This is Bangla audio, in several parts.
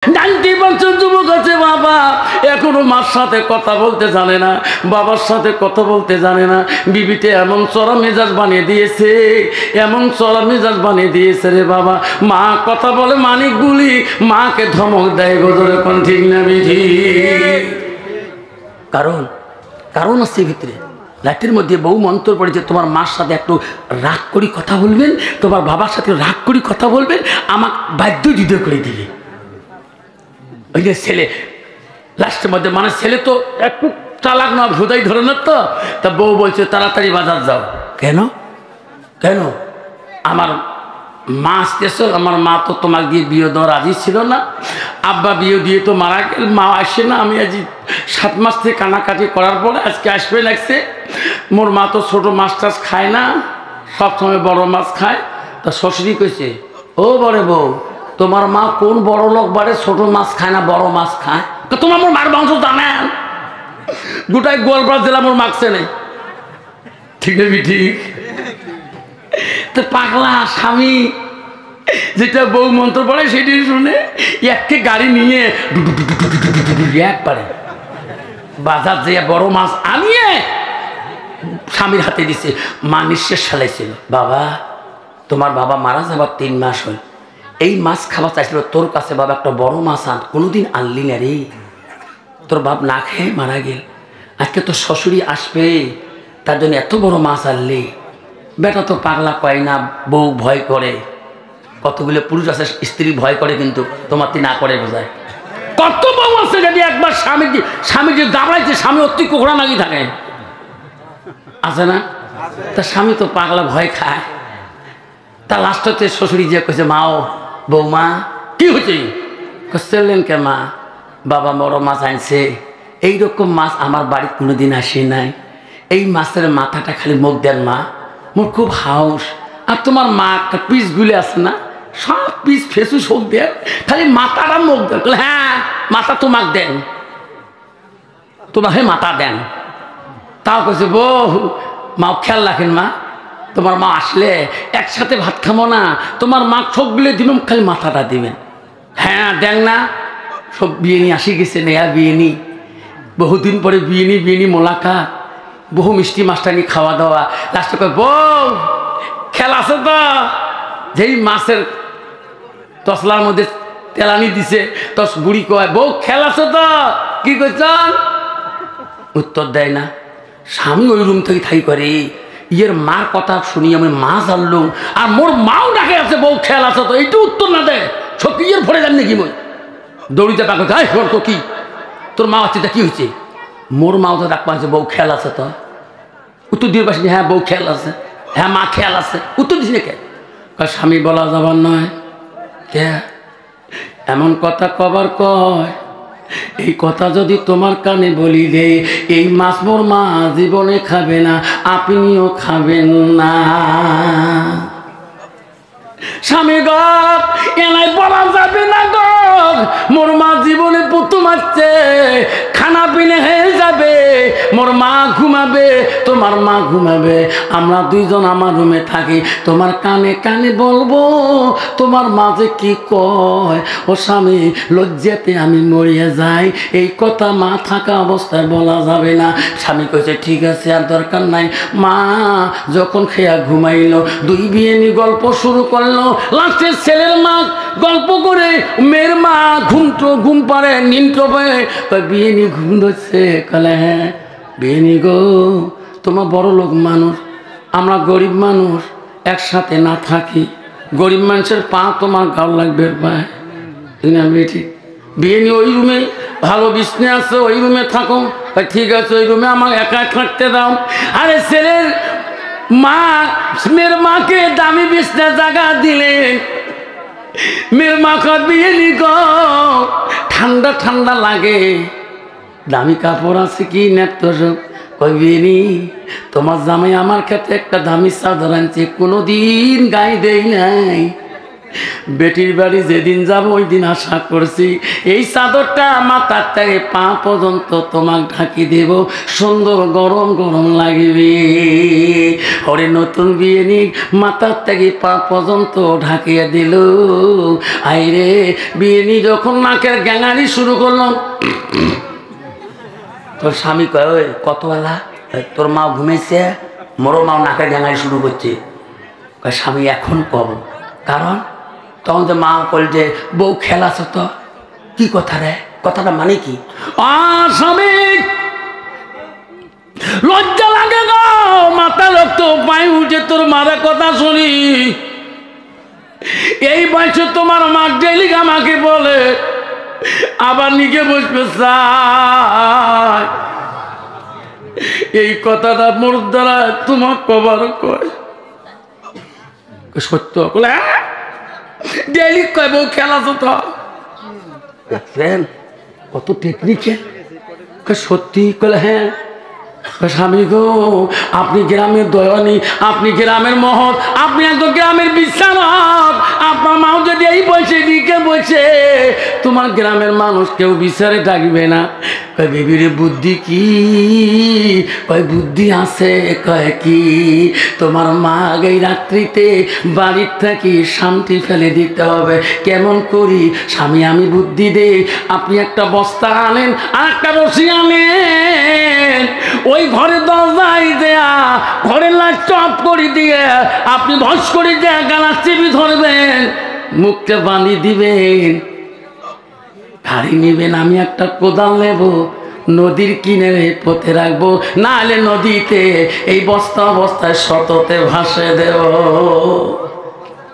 90 বছর যুবক আছে বাবা, এখনো মার সাথে কথা বলতে জানে না, বাবার সাথে কথা বলতে জানে না। বিবিতে এমন চড়া মেজাজ বানিয়ে দিয়েছে, এমন চড়া মেজাজ বানিয়ে দিয়েছে রে বাবা। মা কথা বলে মানিকগুলি, মাকে ধমক দেয় গোজরে, কোন ঠিক না বিধি? কারণ আছে ভিতরে। রাতের মধ্যে বউ মন্ত্র পড়েছে, তোমার মার সাথে একটু রাগ করি কথা বলবেন, তোমার বাবার সাথে রাগ করি কথা বলবেন, আমাকে বাধ্য যুদ্ধ করে দিবে। ওই যে ছেলে লাস্টের মধ্যে, মানে ছেলে তো একটু চালাক না, ভোদাই ধরনের তো, তা বউ বলছে তাড়াতাড়ি বাজার যাও। কেন? আমার মা আসতেছো, আমার মা তো তোমাকে দিয়ে বিয়ে দেওয়া রাজি ছিল না, আব্বা বিয়ে দিয়ে তো মারা গেল, মা আসে না, আমি আজ 7 মাস থেকে কানাকাটি করার পরে আজকে আসবে লাগছে। মোর মা তো ছোটো মাছ টাছ খায় না, সবসময় বড় মাছ খায়। তা শ্বশুরি কইছে, ও বড় বউ, তোমার মা কোন বড় লোক বাড়ে ছোট মাছ খায় না বড় মাছ খায়? তো তোমার মোর মার বংশ জানেন, গোটাই গোয়ালপাড়া জেলা মোর মাগছে নেই, ঠিক না ঠিক? তো পাগলা স্বামী যেটা বউ মন্ত্র পড়ে সেটি শুনে একটি গাড়ি নিয়ে একবারে বাজার যেয়ে বড় মাছ আনিয়ে স্বামীর হাতে দিছে। মা নিঃশ্বাস ফেলাইছিল, বাবা তোমার বাবা মারা যাবার 3 মাস হল, এই মাছ খাওয়া চাইছিল তোর কাছে, বাবা একটা বড় মাছ আন, কোনোদিন আনলি না রে, তোর বাপ না খেয়ে মারা গেল, আজকে তোর শ্বশুরি আসবে, তার জন্য এত বড় মাছ আনলি। বেটা তো পাগলা কয় না, বউ ভয় করে, কতগুলো পুরুষ আছে স্ত্রী ভয় করে, কিন্তু তোমার না করে বোঝায়। কত বউ আছে যদি একবার স্বামী যে দাঁড়াইছে, স্বামী অতি কোকড়া নাকি থাকে, আছে না? তা স্বামী তো পাগলা ভয় খায়। তা লাস্টতে শ্বশুরি যে কইছে, মাও বৌমা কি হচ্ছে? চললেন কে মা? বাবা বড় মাছ আনছে, এইরকম মাছ আমার বাড়িতে কোনোদিন আসে নাই, এই মাছের মাথাটা খালি মুখ দেন মা, মোর খুব হাউস। আর তোমার মা একটা পিসগুলি আছে না, সব পিস ফেসু শোক দেন, খালি মাথাটা মুখ দেন। হ্যাঁ মাথা তোমাক দেন, তোমাকে মাথা দেন। তাও কইছে, বউ মাও খেয়াল রাখেন মা, তোমার মা আসলে একসাথে ভাত খাবো না, তোমার মা সবগুলো দিবেন, খালি মাথাটা দিবেন। হ্যাঁ দেখ না, সব বিয়ে নিয়ে আসি গেছে, নেয়া বিয়ে নি, বহুদিন পরে বিয়ে নি মোলাকাত, বহু মিষ্টি মাস্টানি খাওয়া দাওয়া। লাস্টে কয়, বউ খেলা আছে তো? যেই মাছের তসলার মধ্যে তেলানি দিছে, তস বুড়ি কয়, বউ খেলা আছে তো? কি করছেন? উত্তর দেয় না। স্বামী ওই রুম থেকে থাই করে, ইয়ের মার কথা শুনি আমি মা জানলুম, আর মোর মাও ডাকে আছে, বউ খেয়াল আছে তো, এইটা উত্তর না দেয়, সত্যি ইয়ের ভরে যান নাকি? মই দৌড়িতে পাক তো কি তোর মা আছে, তা কি হয়েছে? মোর মাও তো ডাক পাচ্ছে, বউ খেয়াল আছে তো। উত্তর দিয়ে পাশে, হ্যাঁ বউ খেয়াল আছে, হ্যাঁ মা খেয়াল আছে। উত্তর দিস না কে? স্বামী বলা যাবার নয়। কে এমন কথা কবার কয়? এই কথা যদি তোমার কানে বলি রে, এই মাছ মোর মা জীবনে খাবে না, আপনিও খাবেন না। স্বামী গপ এলাই বলা যাবে না গো, মোর মা জীবনে প্রথম আসছে, খানা পিনে হয়ে যাবে, মোর মা ঘুমাবে, তোমার মা ঘুমাবে, আমরা দুইজন আমার রুমে থাকি, তোমার কানে কানে বলবো তোমার মা যে কি কয়। ও স্বামী লজ্জাতে আমি মরিয়া যাই, এই কথা মা থাকা অবস্থায় বলা যাবে না। স্বামী কইছে ঠিক আছে, আর দরকার নাই। মা যখন খেয়া ঘুমাইলো, 2 বিয়ে নিয়ে গল্প শুরু করলো। লাস্টে ছেলের মা গল্প করে, মেয়ের মা ঘুম পারে, নিন্টো বিয়ে নিয়ে ঘুম ধরছে। কলে হ্যাঁ বিয়ে নি গো, তোমার বড় লোক মানুষ, আমরা গরিব মানুষ, একসাথে না থাকি, গরিব মানুষের পা তোমার গাও লাগবে পায়, ঠিক? বিয়ে নিয়ে ওই রুমে ভালো বিছনে আছে, ওই রুমে থাকো। ঠিক আছে, ওই রুমে আমার একা থাকতে দাও। আরে ছেলের মা মেয়ের মাকে দামি বিছনা জায়গা দিলেন, মেয়ের মা কর বিয়ে নি গো, ঠান্ডা ঠান্ডা লাগে, দামি কাপড় আছে কি নেত সব। কই বিয়ে নি, তোমার জামাই আমার ক্ষেত্রে একটা দামি চাদর আনছে, কোনোদিন গায়ে দেই নাই, বেটির বাড়ি যেদিন যাব ওই দিন আশা করছি এই চাদরটা মাথার থেকে পা পর্যন্ত তোমাকে ঢাকি দেব, সুন্দর গরম গরম লাগবে। ওরে নতুন বিয়ে নি মাথার থেকে পা পর্যন্ত ঢাকিয়ে দিল। আইরে বিয়ে নি যখন নাকের গ্যাঙানি শুরু করলাম, তোর স্বামী কয় ওই কতবেলা তোর মা ঘুমেছে, মোরো মাও নাকের গ্যাঙানি শুরু করছে। কয় স্বামী এখন কব, কারণ তখন তো মা বল যে বউ খেলাছ তো। কি কথা রে, কথাটা মানে কি? স্বামী লজ্জা লাগে গো, মাথা রক্ত পায়ে উঠে তোর মারা কথা শুনি। এই বয়সে তোমার মা ডেলি আমাকে বলে আবার নিজে বসবে চায়। এই কথাটা মোর দ্বারা তোমার কবার কয় সত্য বলে ডেলি কয় বউ খেলাছ তো। দেখছেন কত টেকনিকে সত্যি কলে। হ্যাঁ স্বামী গো, আপনি গ্রামের দয়ানি, আপনি গ্রামের মহৎ, আপনি একদম গ্রামের বিশ্বাস। আপনার মাও যদি এই বসে দিকে বসে তোমার গ্রামের মানুষ কেউ বিচারে ডাকবে না। কয় বেবিরে বুদ্ধি কি? কয় বুদ্ধি আছে। কয় কি? তোমার মা এই রাত্রিতে বাড়ির থেকে শান্তি ফেলে দিতে হবে। কেমন করি স্বামী? আমি বুদ্ধি দেই, আপনি একটা বস্তা আনেন আর একটা রশি আনেন, ওই ঘরে দরজায় দেয়া ঘরের লাইট অফ করে দিয়ে আপনি ভস করে দেয়া গালা চিপি ধরবেন, মুখটা বাঁধি দিবেন, গাড়ি নেবেন, আমি একটা কোদাল নেব, নদীর কিনারে পথে রাখবো, না হলে নদীতে এই বস্তা বস্তায় শততে ভাসে দেব।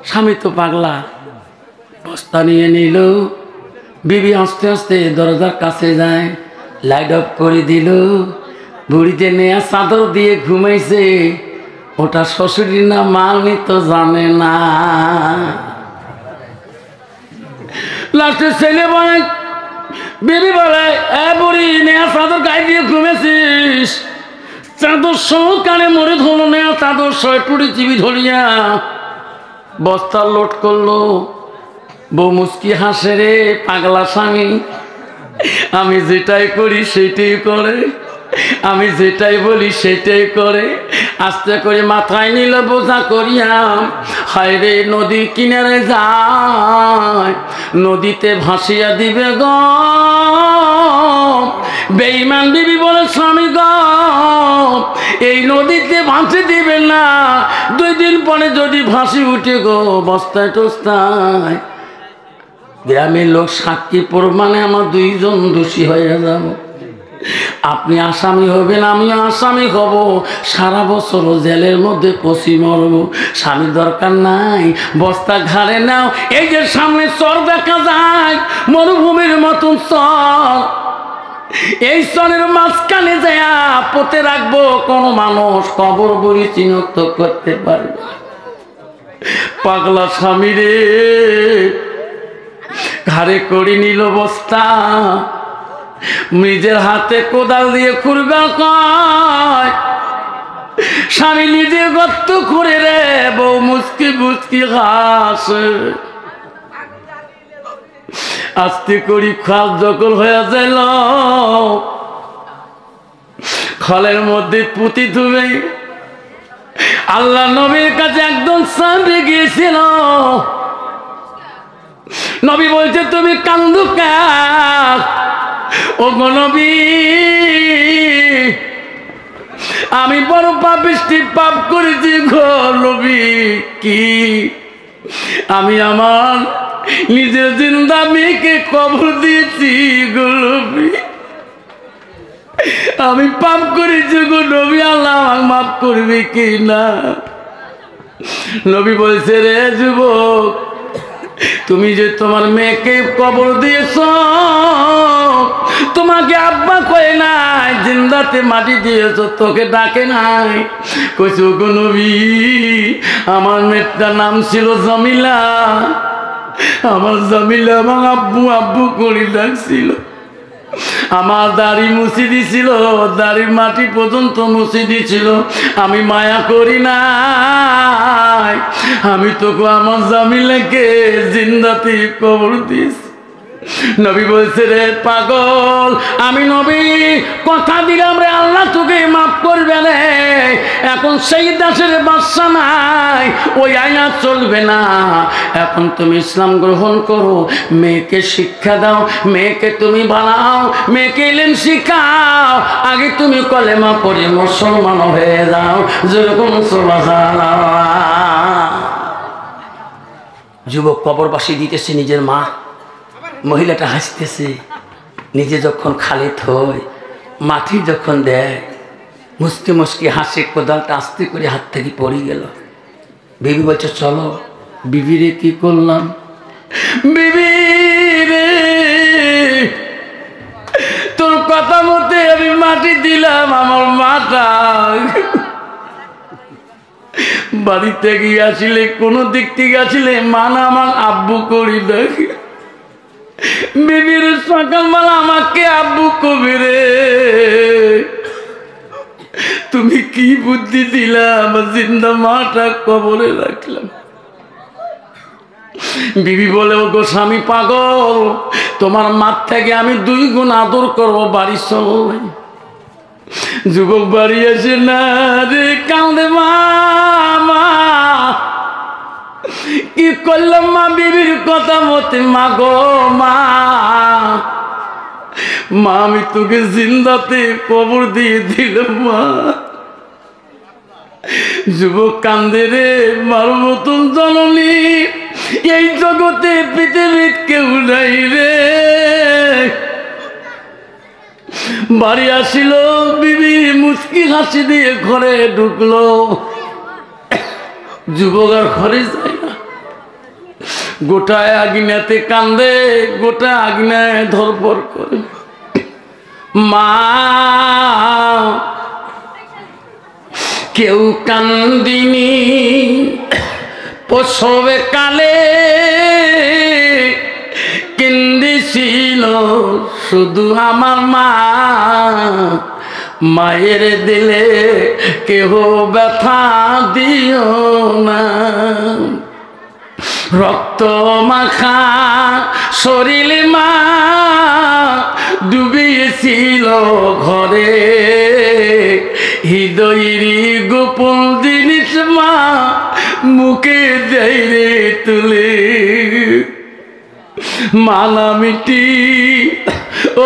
স্বামী তো পাগলা, বস্তা নিয়ে নিল। বিবি আস্তে আস্তে দরজার কাছে যায়, লাইট অফ করে দিল। বুড়িতে নেয়া চাদর দিয়ে ঘুমাইছে, ওটা শ্বশুরি না মালনি তো জানে না। লাস্টে ছেলে বলে, বেবি বলে এ বুড়ি নেয়া চাদর গায়ে দিয়ে ঘুমেছিস, চাদর সহ কানে মরে ধরল, নেয়া চাদর সহ টুড়ি চিবি ধরিয়া বস্তা লোড করলো। বউ মুচকি হাসে, রে পাগলা স্বামী, আমি যেটাই করি সেটাই করে, আমি যেটাই বলি সেটাই করে। আস্তে করে মাথায় নিল বোঝা করিয়া, হায় রে নদীর কিনারে যায়, নদীতে ভাসিয়া দিবে গ। বেঈমান বিবি বলে, স্বামী গ এই নদীতে ভাসি দিবেন না, 2 দিন পরে যদি ভাসি উঠে গো বস্তায় টস্তায়, গ্রামের লোক সাক্ষী প্রমাণে আমার 2 জন দোষী হয়ে যাব। আপনি আসামি হবেন, আমিও আসামি হব, সারা বছর জেলের মধ্যে পচি মরব। স্বামী দরকার নাই, বস্তা ঘাড়ে নাও। এই যে সামনে চর দেখা যায়, মরুভূমির মতন চর, এই চরের মাঝখানে যায়া পথে রাখবো, কোনো মানুষ কবর বলি চিহ্নিত করতে পারবে। পাগলা স্বামী রে ঘাড়ে করে নিল বস্তা, নিজের হাতে কোদাল দিয়ে খুঁড়বে কয়, স্বামী নিজে গর্ত করে রে বউ মুচকি মুচকি হাসে। আস্তে করি খাল যখন হয়ে যাইল, খালের মধ্যে পুঁতি ধুবে আল্লাহ নবীর কাছে একদম সামনে গিয়েছিল। নবী বলছে, তুমি কান্দু কেন? ও গো নবী, আমি বড় পাপিষ্টি পাপ করেছি গো নবী। কি? আমি আমার নিজের জিন্দা মেয়েকে কবর দিয়েছি গো নবী, আমি পাপ করেছি গো নবী, আল্লাহ আমাকে মাফ করবে কি না? নবী বলছে, রে যুবক, তুমি যে তোমার মেয়েকে কবর দিয়েছ, তোমাকে আব্বা কয়ে নাই, জিন্দাতে মাটি দিয়েছ, তোকে ডাকে নাই। কইছো গো নবী, আমার মেয়েটার নাম ছিল জামিলা, আমার জামিলা আমার আব্বু আব্বু করে ডাকছিল। আমার দাড়ি মুছি দিছিল, দাড়ির মাটি পর্যন্ত মুছি দিছিল। আমি মায়া করি নাই, আমি তোকে আমার জামিলাকে জিন্দাতে কবর দিস। নবী বলছে, রে পাগল, আমি নবী কথা দিলাম রে আল্লাহ তোকে মাফ করবে রে। এখন সেই দাসের বাদশা নাই, ওই আইনা চলবে না। এখন তুমি ইসলাম গ্রহণ করো, মেয়েকে শিক্ষা দাও, মেয়েকে তুমি বানাও, মেয়েকে ইলম শিখাও। আগে তুমি কলেমা পড়ে মুসলমান হয়ে যাও। যেরকম সুবহানাল্লাহ। যুবক কবরবাসী দিতেছে নিজের মা, মহিলাটা হাসতেছে। নিজে যখন খালি থই, মাটি যখন দেয়, মুসকে মুসকে হাসে। কোদালটা আস্তে করে হাত থেকে পড়ে গেল। বিবি বলছে, চলো। বিবিরে কি করলাম? বিবি রে, তোর কথা মতে আমি মাটি দিলাম আমার মাটা। বাড়িতে গিয়ে আসলে, কোনো দিক থেকে আসলে মানা আমার আব্বু করি দেখি। বিবির সকালবেলা আমাকে আব্বু কবি রে, তুমি কি বুদ্ধি দিলা? আমার জিন্দা মাটা কবরে রাখলাম। বিবি বলে, ও গো স্বামী পাগল, তোমার মার থেকে আমি 2 গুণ আদর করবো, বাড়ি চলো। যুবক বাড়ি আসে না রে, কাঁদে মা, কি করলাম মা? বিবির কথা মতে মা গো মা, আমি তোকে জিন্দাতে কবর দিয়ে দিলাম মা। যুবক কান্দে রে, মার মতন জননী এই জগতে পৃথিবীর কেউ নাই রে। বাড়ি আসিল, বিবি মুচকি হাসি দিয়ে ঘরে ঢুকলো। যুবক আর ঘরে যায় না, গোটায় আগুনেতে কান্দে, গোটা আগুনায় ধরপড় করে। মা, কেউ কান্দিনি প্রসবে কালে, কেন্দিছিল শুধু আমার মা। মায়ের দিলে কেহ ব্যথা দিও না। রক্ত মাখা শরীর মা ডুবিয়েছিল ঘরে, হৃদয়েরই গোপন জিনিস মা মুখে দেয় রে তুলে। মালা মিটি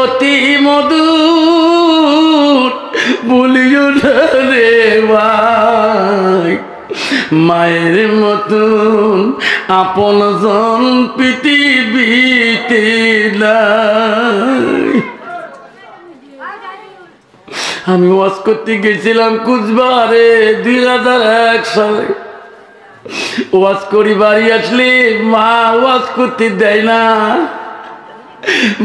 অতি মধুর, বলিও না রে ভাই, মায়ের মতন আপন জন পৃথিবীতে নাই। আমি ওয়াজ করতে গেছিলাম কুচবিহারে 2001 সালে। ওয়াজ করি, বাড়ি আসলে মা ওয়াজ করতে দেয় না।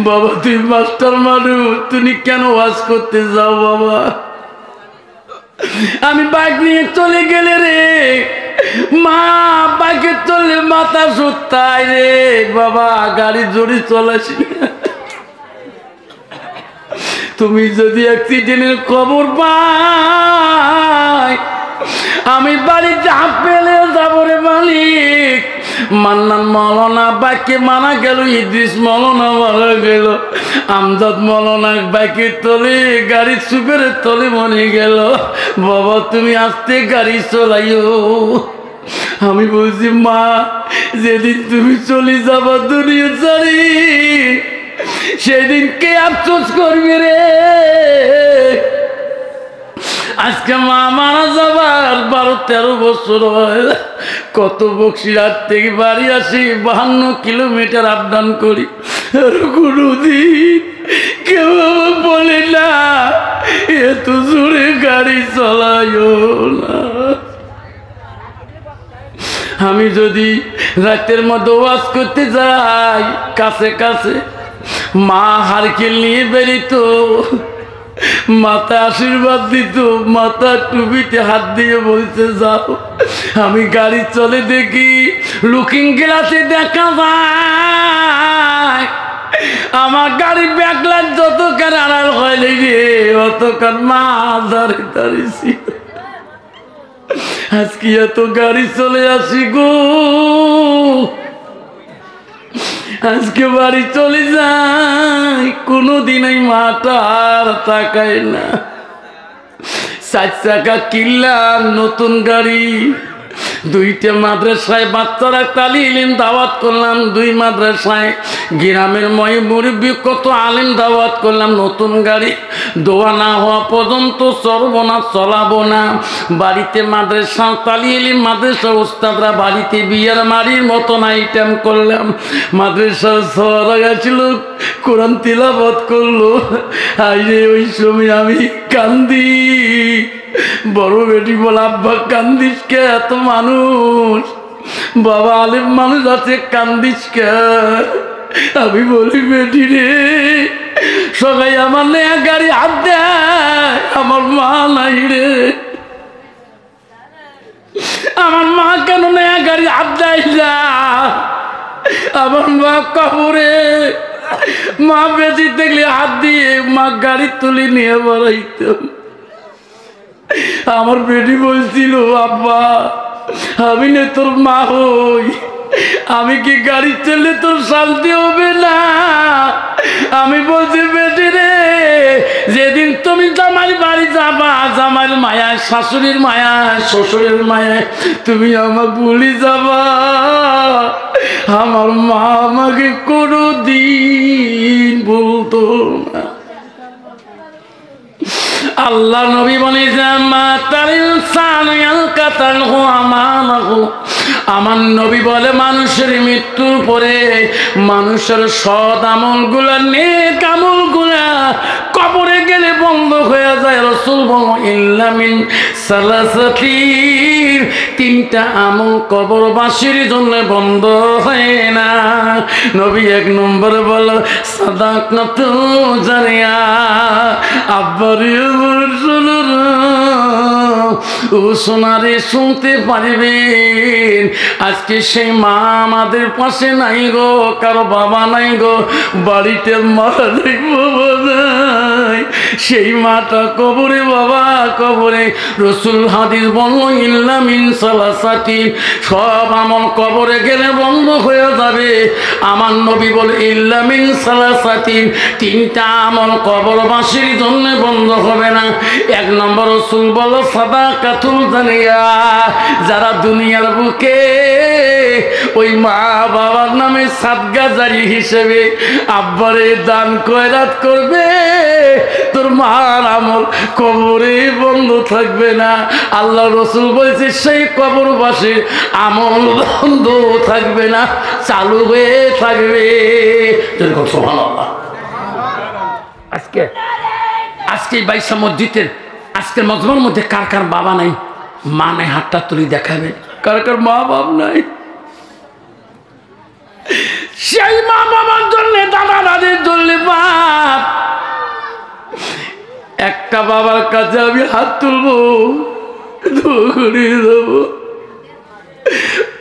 বাবা তুই মাস্টার মানুষ, তুমি কেন ওয়াজ করতে যাও বাবা? আমি বাইক নিয়ে চলে গেলে রে মা, বাইকে চললে মাথা সুতায় রে বাবা, গাড়ি জোরে চলাছি। তুমি যদি অ্যাক্সিডেন্টের খবর পাই, আমি বাড়িতে হাত পেলে যাবো রে মালিক। মান্নান মৌলানা বাইকে মারা গেল, ইদ্রিস মৌলানা মারা গেল, আমজাদ মৌলানা বাইকের তলে, গাড়ির সুপের তলে মরে গেল। বাবা তুমি আস্তে গাড়ি চলাইও। আমি বলছি মা, যেদিন তুমি চলে যাবা দুনিয়া ছাড়ি, সেদিন কে আফসোস করবি রে? আজকে মা মারা যাবার 12-13 বছর হয়। কত বক্সিরহাট থেকে বাড়ি আসি, 52 কিলোমিটার আপ ডাউন করি। কোনদিন কেউ বলে না এত জোরে গাড়ি চালাইও না। আমি যদি রাতের মধ্যে ওয়াজ করতে যাই, কাছে কাছে মা হারকেল নিয়ে বেরিত, মাথা আশীর্বাদ দিত, মাথা টুপিতে হাত দিয়ে বলতে যাও। আমি গাড়ি চলে দেখি, লুকিং গ্লাসে দেখা যায় আমার গাড়ি ব্যাকলাইট যতক্ষণ আড়াল হয় রে অতক্ষণ মা ধরে ধরেছি। আজকে এত গাড়ি চলে আসি গো, আজকে বাড়ি চলে যাই, কোনোদিন এই মাটা আর তাকায় না। 4 চাকা কিনলাম, নতুন গাড়ি, 2টা মাদ্রাসায় বাচ্চারা তালিম দাওয়াত করলাম, 2 মাদ্রাসায় গ্রামের মুরব্বী কত আলিম দাওয়াত করলাম। নতুন গাড়ি দোয়া না হওয়া পর্যন্ত চলবো না, চলাবো না। বাড়িতে মাদ্রাসা তালিম মাদ্রাসা উস্তাদরা বাড়িতে বিয়ার মারির মতন আইটেম করলাম। মাদ্রাসার সওয়ারা গেছিল, কোরআন তিলাওয়াত করলো। আইরে ওই সময় আমি কান্দি। বড় বেটি বল, আব্বা কান্দিস কে? এত মানুষ, বাবা আলেম মানুষ আছে, কান্দিস কে? আমি বলি বেটি রে, সবাই আমার নেয়া গাড়ি হাত দেয়, আমার মা নাই রে। আমার মা কেন নেয়া গাড়ি হাত দেয় না? আমার মা কবরে, মা বেশি দেখলে হাত দিয়ে মা গাড়ি তুলে নিয়ে বেড়াইতাম। আমার বেটি বলছিল, আব্বা আমি না তোর মা হই, আমি কি গাড়ি চললে তোর শান্তি হবে না? আমি বলছি বেটি রে, যেদিন তুমি জামাই বাড়ি যাবা, জামাইয়ের মায়ায়, শাশুড়ির মায়ায়, শ্বশুরের মায়ায় তুমি আমার ভুলি যাবা। আমার মা আমাকে কোনো দিন বলতো না। আল্লাহ নবী বলেছেন, আমার নবী বলে মানুষের মৃত্যুর পরে মানুষের সৎ আমল গুলা, নেক আমল গুলা কবরে গেলে বন্ধ হয়ে যায়। রাসূল বলেন ইল্লা মিন সালাসাতির, 3টা আমল কবরবাসীর জন্য বন্ধ হয় না। নবী 1 নম্বরে বল সাদাকাতুল জারিয়া। আব্বারে ও সোনারে শুনতে পারবেন, আজকে সেই মা আমাদের পাশে নাই গো, কারো বাবা নাই গো, বাড়িতে মা নাই, বাবা নাই, সেই মাটা কবরে, বাবা কবরে। রাসূল হাদিস বলল ইল্লা মিন সালাসাতি, সব আমল কবরে গেলে বন্ধ হয়ে যাবে। আমার নবী বলে ইল্লা মিন সালাসাতি, 3টা আমল কবরবাসীর জন্য বন্ধ হবে না। 1 নম্বর রাসূল বলো সাদাকাতুল জারিয়া, যারা দুনিয়ার বুকে ওই মা বাবার নামে সাদকা জারি হিসেবে আব্বারে দান খয়রাত করবে, তোর মার আমল কবরে বন্ধ থাকবে না। আল্লাহ রাসূল বলেছে সেই কবরবাসীর আমল বন্ধ থাকবে না, চালু হয়ে থাকবে। সুবহানাল্লাহ। আজকে বাইশা মসজিদের আজকের মজমার মধ্যে কার কার বাবা নাই, মা নাই, হাতটা তুলি দেখাবে। কার কার মা বাপ নাই? সেই মা বাবার জন্য, দাদা দাদির জন্য বাপ। একটা বাবার কাছে আমি হাত তুলবো, দেবো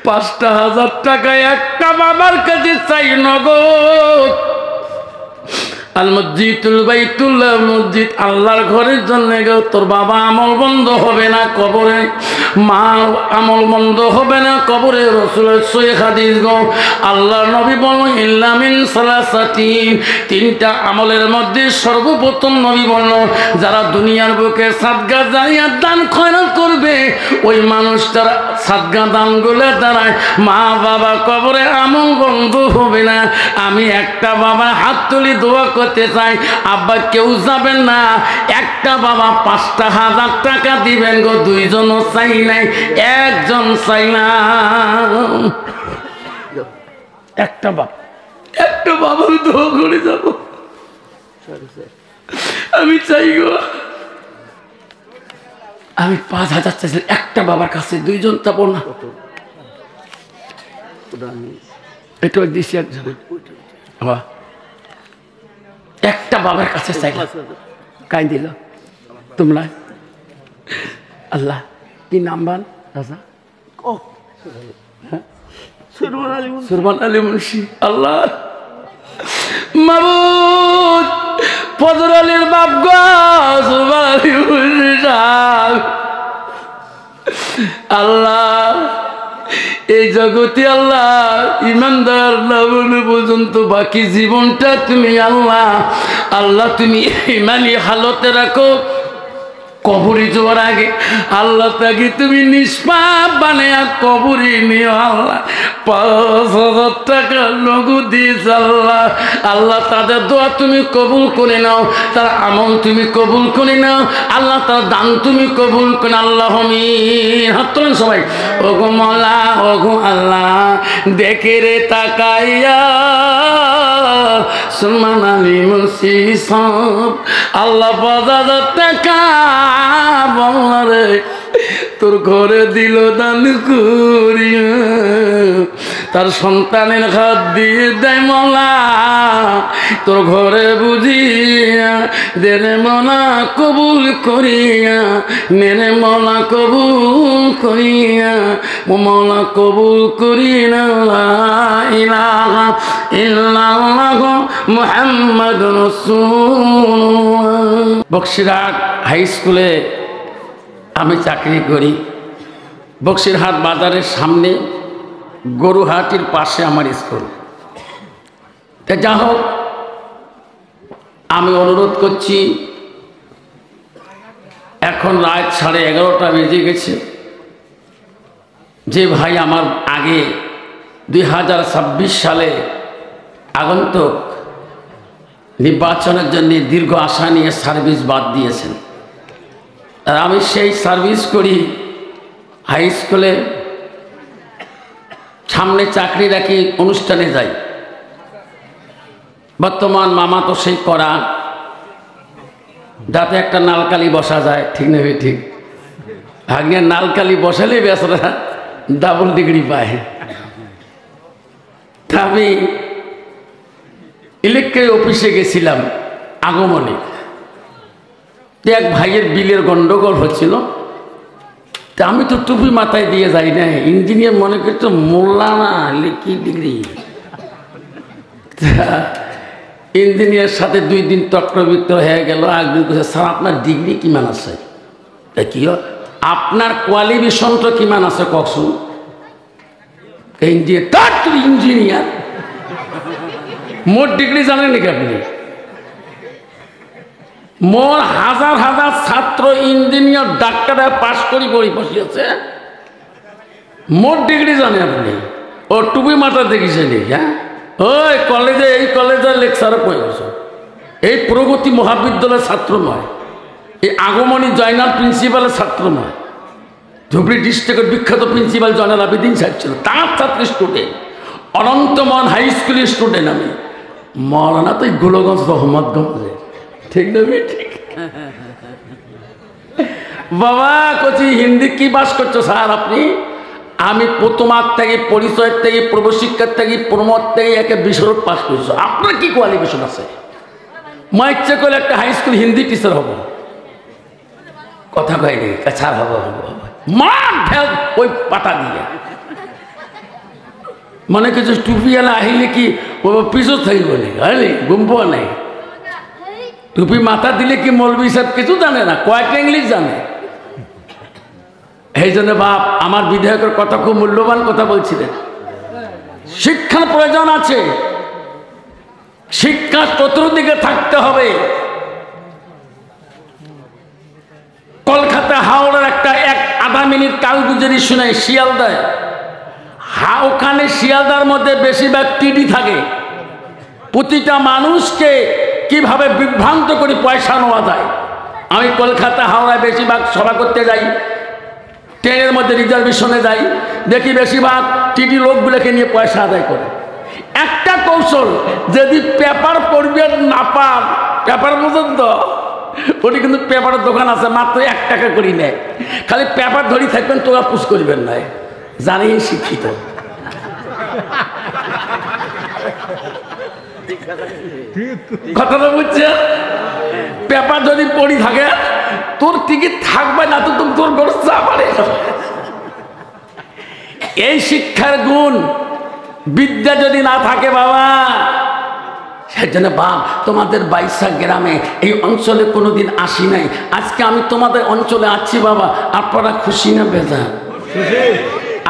5,000 টাকা একটা বাবার কাছে চাই নগদ। আল মসজিদুল বাইতুল্লাহ, মসজিদ আল্লাহর ঘরের জন্য গেও তোর বাবা আমল বন্ধ হবে না কবরে, মা আমল বন্ধ হবে না কবরে। রাসূলের সহিহ হাদিস গো, আল্লাহর নবী বলেন ইল্লা মিন সালাসাতিন, 3টা আমলের মধ্যে সর্বপ্রথম নবী বললেন যারা দুনিয়ার বুকে সাদকা জারিয়া দান খয়রাত করবে, ওই মানুষটার সাদকা দানগুলো দ্বারা মা বাবা কবরে আমল বন্ধ হবে না। আমি একটা বাবা হাত তুলি দোয়া করতে চাই, আব্বা কেউ যাবেন না, একটা বাবা 5,000 টাকা দিবেন গো। 2 জনও চাই নাই, 1 জন চাই না, একটা বাবা আমি দোয়া করে যাব। আমি চাই গো, আমি 5,000 চাইছি একটা বাবার কাছে, 2 জন যাবো না। এটা দিছি একজন, একটা বাবার কাছে চাই, কাই দিল তোমরা। আল্লাহ কি নাম বান রাজা? সুরমান আলী মুন্সি। আল্লাহ মাবুদ ফজর আলীর বাপ গো আল্লাহ এই জগতে আল্লাহ ইমানদার না বলে পর্যন্ত বাকি জীবনটা তুমি আল্লাহ আল্লাহ তুমি ইমানি হালতে রাখো। কবরে যাওয়ার আগে আল্লাহ তাকে তুমি নিষ্পাপ বানায়া কবরে নিও আল্লাহ। 5,000 টাকা নগদ দিস আল্লাহ। আল্লাহ তাদের দোয়া তুমি কবুল করে নাও, তার আমল তুমি কবুল করে নাও আল্লাহ, তার দান তুমি কবুল করে আল্লাহ। আমিন। হাত তোলেন সবাই। ওগো মওলা ওগো আল্লাহ দেখে রে তাকাইয়া সুলমান আলী মুন্সি সব আল্লাহ 5,000 টাকা বলরে তোর ঘরে দিল দান করিয়া, তার সন্তানের হাত দিয়ে দেয় মওলা তোর ঘরে বুঝিয়া দেরে মওলা কবুল করিয়া, মেরে মওলা কবুল করিয়া মওলা কবুল করিয়া। লা ইলাহা ইল্লাল্লাহ মুহাম্মাদুর রাসূলুল্লাহ। বক্সিরহাট হাই স্কুলে আমি চাকরি করি। বক্সিরহাট বাজারের সামনে গরুহাটির পাশে আমার স্কুল। তা যা হোক আমি অনুরোধ করছি, এখন রাত 11:30 বেজে গেছে। যে ভাই আমার আগে 2026 সালে আগন্তুক নির্বাচনের জন্য দীর্ঘ আশা নিয়ে সার্ভিস বাদ দিয়েছেন, আর আমি সেই সার্ভিস করি হাই স্কুলে। সামনে চাকরি রাখি, অনুষ্ঠানে যাই। বর্তমান মামা তো সেই করা, যাতে একটা নালকালি বসা যায়, ঠিক না? ঠিক। আগে নালকালি বসালে বেচারা ডাবল ডিগ্রি পায়। তা আমি ইলেকট্রিক অফিসে গেছিলাম আগমনে। এক ভাইয়ের বিলের গন্ডগোল হচ্ছিল, তা আমি তো টুপি মাথায় দিয়ে যাই না, ইঞ্জিনিয়ার মনে করতো মোল্লা না কি ডিগ্রি। ইঞ্জিনিয়ার সাথে 2 দিন তর্কবিতর্ক হয়ে গেল। একদিন বলছে স্যার আপনার ডিগ্রি কিমান আছে? কি আপনার কোয়ালিফিকেশনটা কিমান আছে কখন? ইঞ্জিনিয়ার তুই ইঞ্জিনিয়ার, মোট ডিগ্রি জানেন নাকি আপনি? মোর হাজার হাজার ছাত্র ইঞ্জিনিয়ার ডাক্তার পাস করি বই বসিয়েছে, মোট ডিগ্রি জানে আপনি? ও টুপি মাথা দেখিছেন? হ্যাঁ, ওই কলেজে এই কলেজের লেকচারে পড়েছ, এই প্রগতি মহাবিদ্যালয়ের ছাত্র নয়, এই আগমনী জয়নাল প্রিন্সিপালের ছাত্র নয়, ধুবড়ী ডিস্ট্রিক্টের বিখ্যাত প্রিন্সিপাল জয়নাল আবেদিন সাহেব ছিল, তার ছাত্র স্টুডেন্ট। অনন্তমন হাই স্কুলের স্টুডেন্ট আমি। মৌলানা তো গোলগঞ্জ রহমতগঞ্জে, ঠিক না? ঠিক। বাবা কচি হিন্দি কি বাস করছো স্যার আপনি? আমি প্রথমার থেকে, পরিচয়ের থেকে, প্রবশিক্ষার থেকে, প্রমোদ থেকে একে বিশ্বরূপ পাস করছো। আপনার কি কোয়ালিফিকেশন আছে? মা ইচ্ছে করলে একটা হাই স্কুল হিন্দি টিচার হব, কথা কয়নি, ছাড় হবো মা ঢেল ওই পাতা দিয়ে। মনে করছো টুপিওয়ালা আহিলে কি পিছু থাকব নাকি? গুম্প নাই। টুপি মাথা দিলে কি মৌলবি সাহেব কিছু জানে না, কয়েকটা ইংলিশ জানে। এই জন্য বাপ আমার বিধায়কের কথা খুব মূল্যবান কথা বলছিলেন। শিক্ষার প্রয়োজন আছে, শিক্ষা চতুর্দিকে থাকতে হবে। কলকাতা হাওড়ার একটা আধা মিনিট কালগুজারি শুনে শিয়ালদায়, ওখানে শিয়ালদার মধ্যে বেশিরভাগ টিডি থাকে। প্রতিটা মানুষকে কিভাবে বিভ্রান্ত করে পয়সা নেওয়া যায়। আমি কলকাতা হাওড়ায় বেশিরভাগ সভা করতে যাই, ট্রেনের মধ্যে রিজার্ভেশনে যাই, দেখি বেশিরভাগ টিডি লোকগুলোকে নিয়ে পয়সা আদায় করে। একটা কৌশল, যদি পেপার পড়বে না পান, পেপার পর্যন্ত ওটি কিন্তু পেপারের দোকান আছে, মাত্র 1 টাকা করে নেয়। খালি পেপার ধরি থাকবেন, তোরা পুষ করবেন না, জানি শিক্ষিত। কথাটা বুঝছে? পেপার যদি পড়ি থাকে, তোর টিকিট থাকবে না, তো তোর ব্যবস্থা পারে। এই শিক্ষার গুণ, বিদ্যা যদি না থাকে বাবা, সেজন্য বাপ তোমাদের বাইশা গ্রামে এই অঞ্চলে কোনোদিন আসি নাই, আজকে আমি তোমাদের অঞ্চলে আছি বাবা, আপনারা খুশি না বেজার?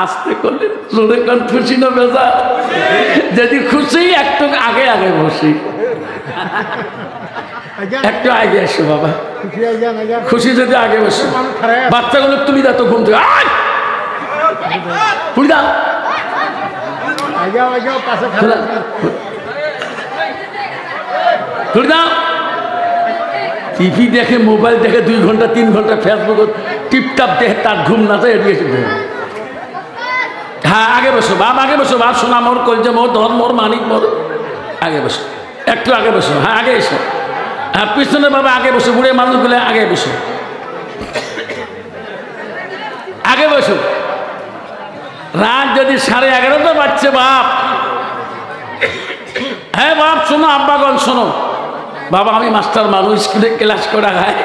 আসতে করলেন জোরে কান, খুশি না বেজার? যদি খুশি একটু আগে আগে বসি, একটু আগে এসো বাবা, খুশি যদি আগে বসো। বাচ্চাগুলো তুলি দাও তো ঘুম থেকে, তুলি দাও তুলি দাও। টিভি দেখে, মোবাইল দেখে 2 ঘন্টা 3 ঘন্টা ফেসবুক টিপটাপ দেখে তার ঘুম না যায়, এড়িয়েছে ঘুম। হ্যাঁ আগে বসো বাপ, আগে বসো বাপ, সোনা মোর, কলজা মোর, ধর মোর, মানিক মোর, আগে বসো, একটু আগে বসো। হ্যাঁ আগে এসো, হ্যাঁ পিছনে বাবা আগে বসো, বুড়ে মানুষগুলো আগে বসো, আগে বসো। রাত যদি 11:30 বাজছে বাপ, হ্যাঁ বাপ শোনো, আব্বাগণ শোনো বাবা, আমি মাস্টার মানুষ, স্কুলে ক্লাস করা হয়।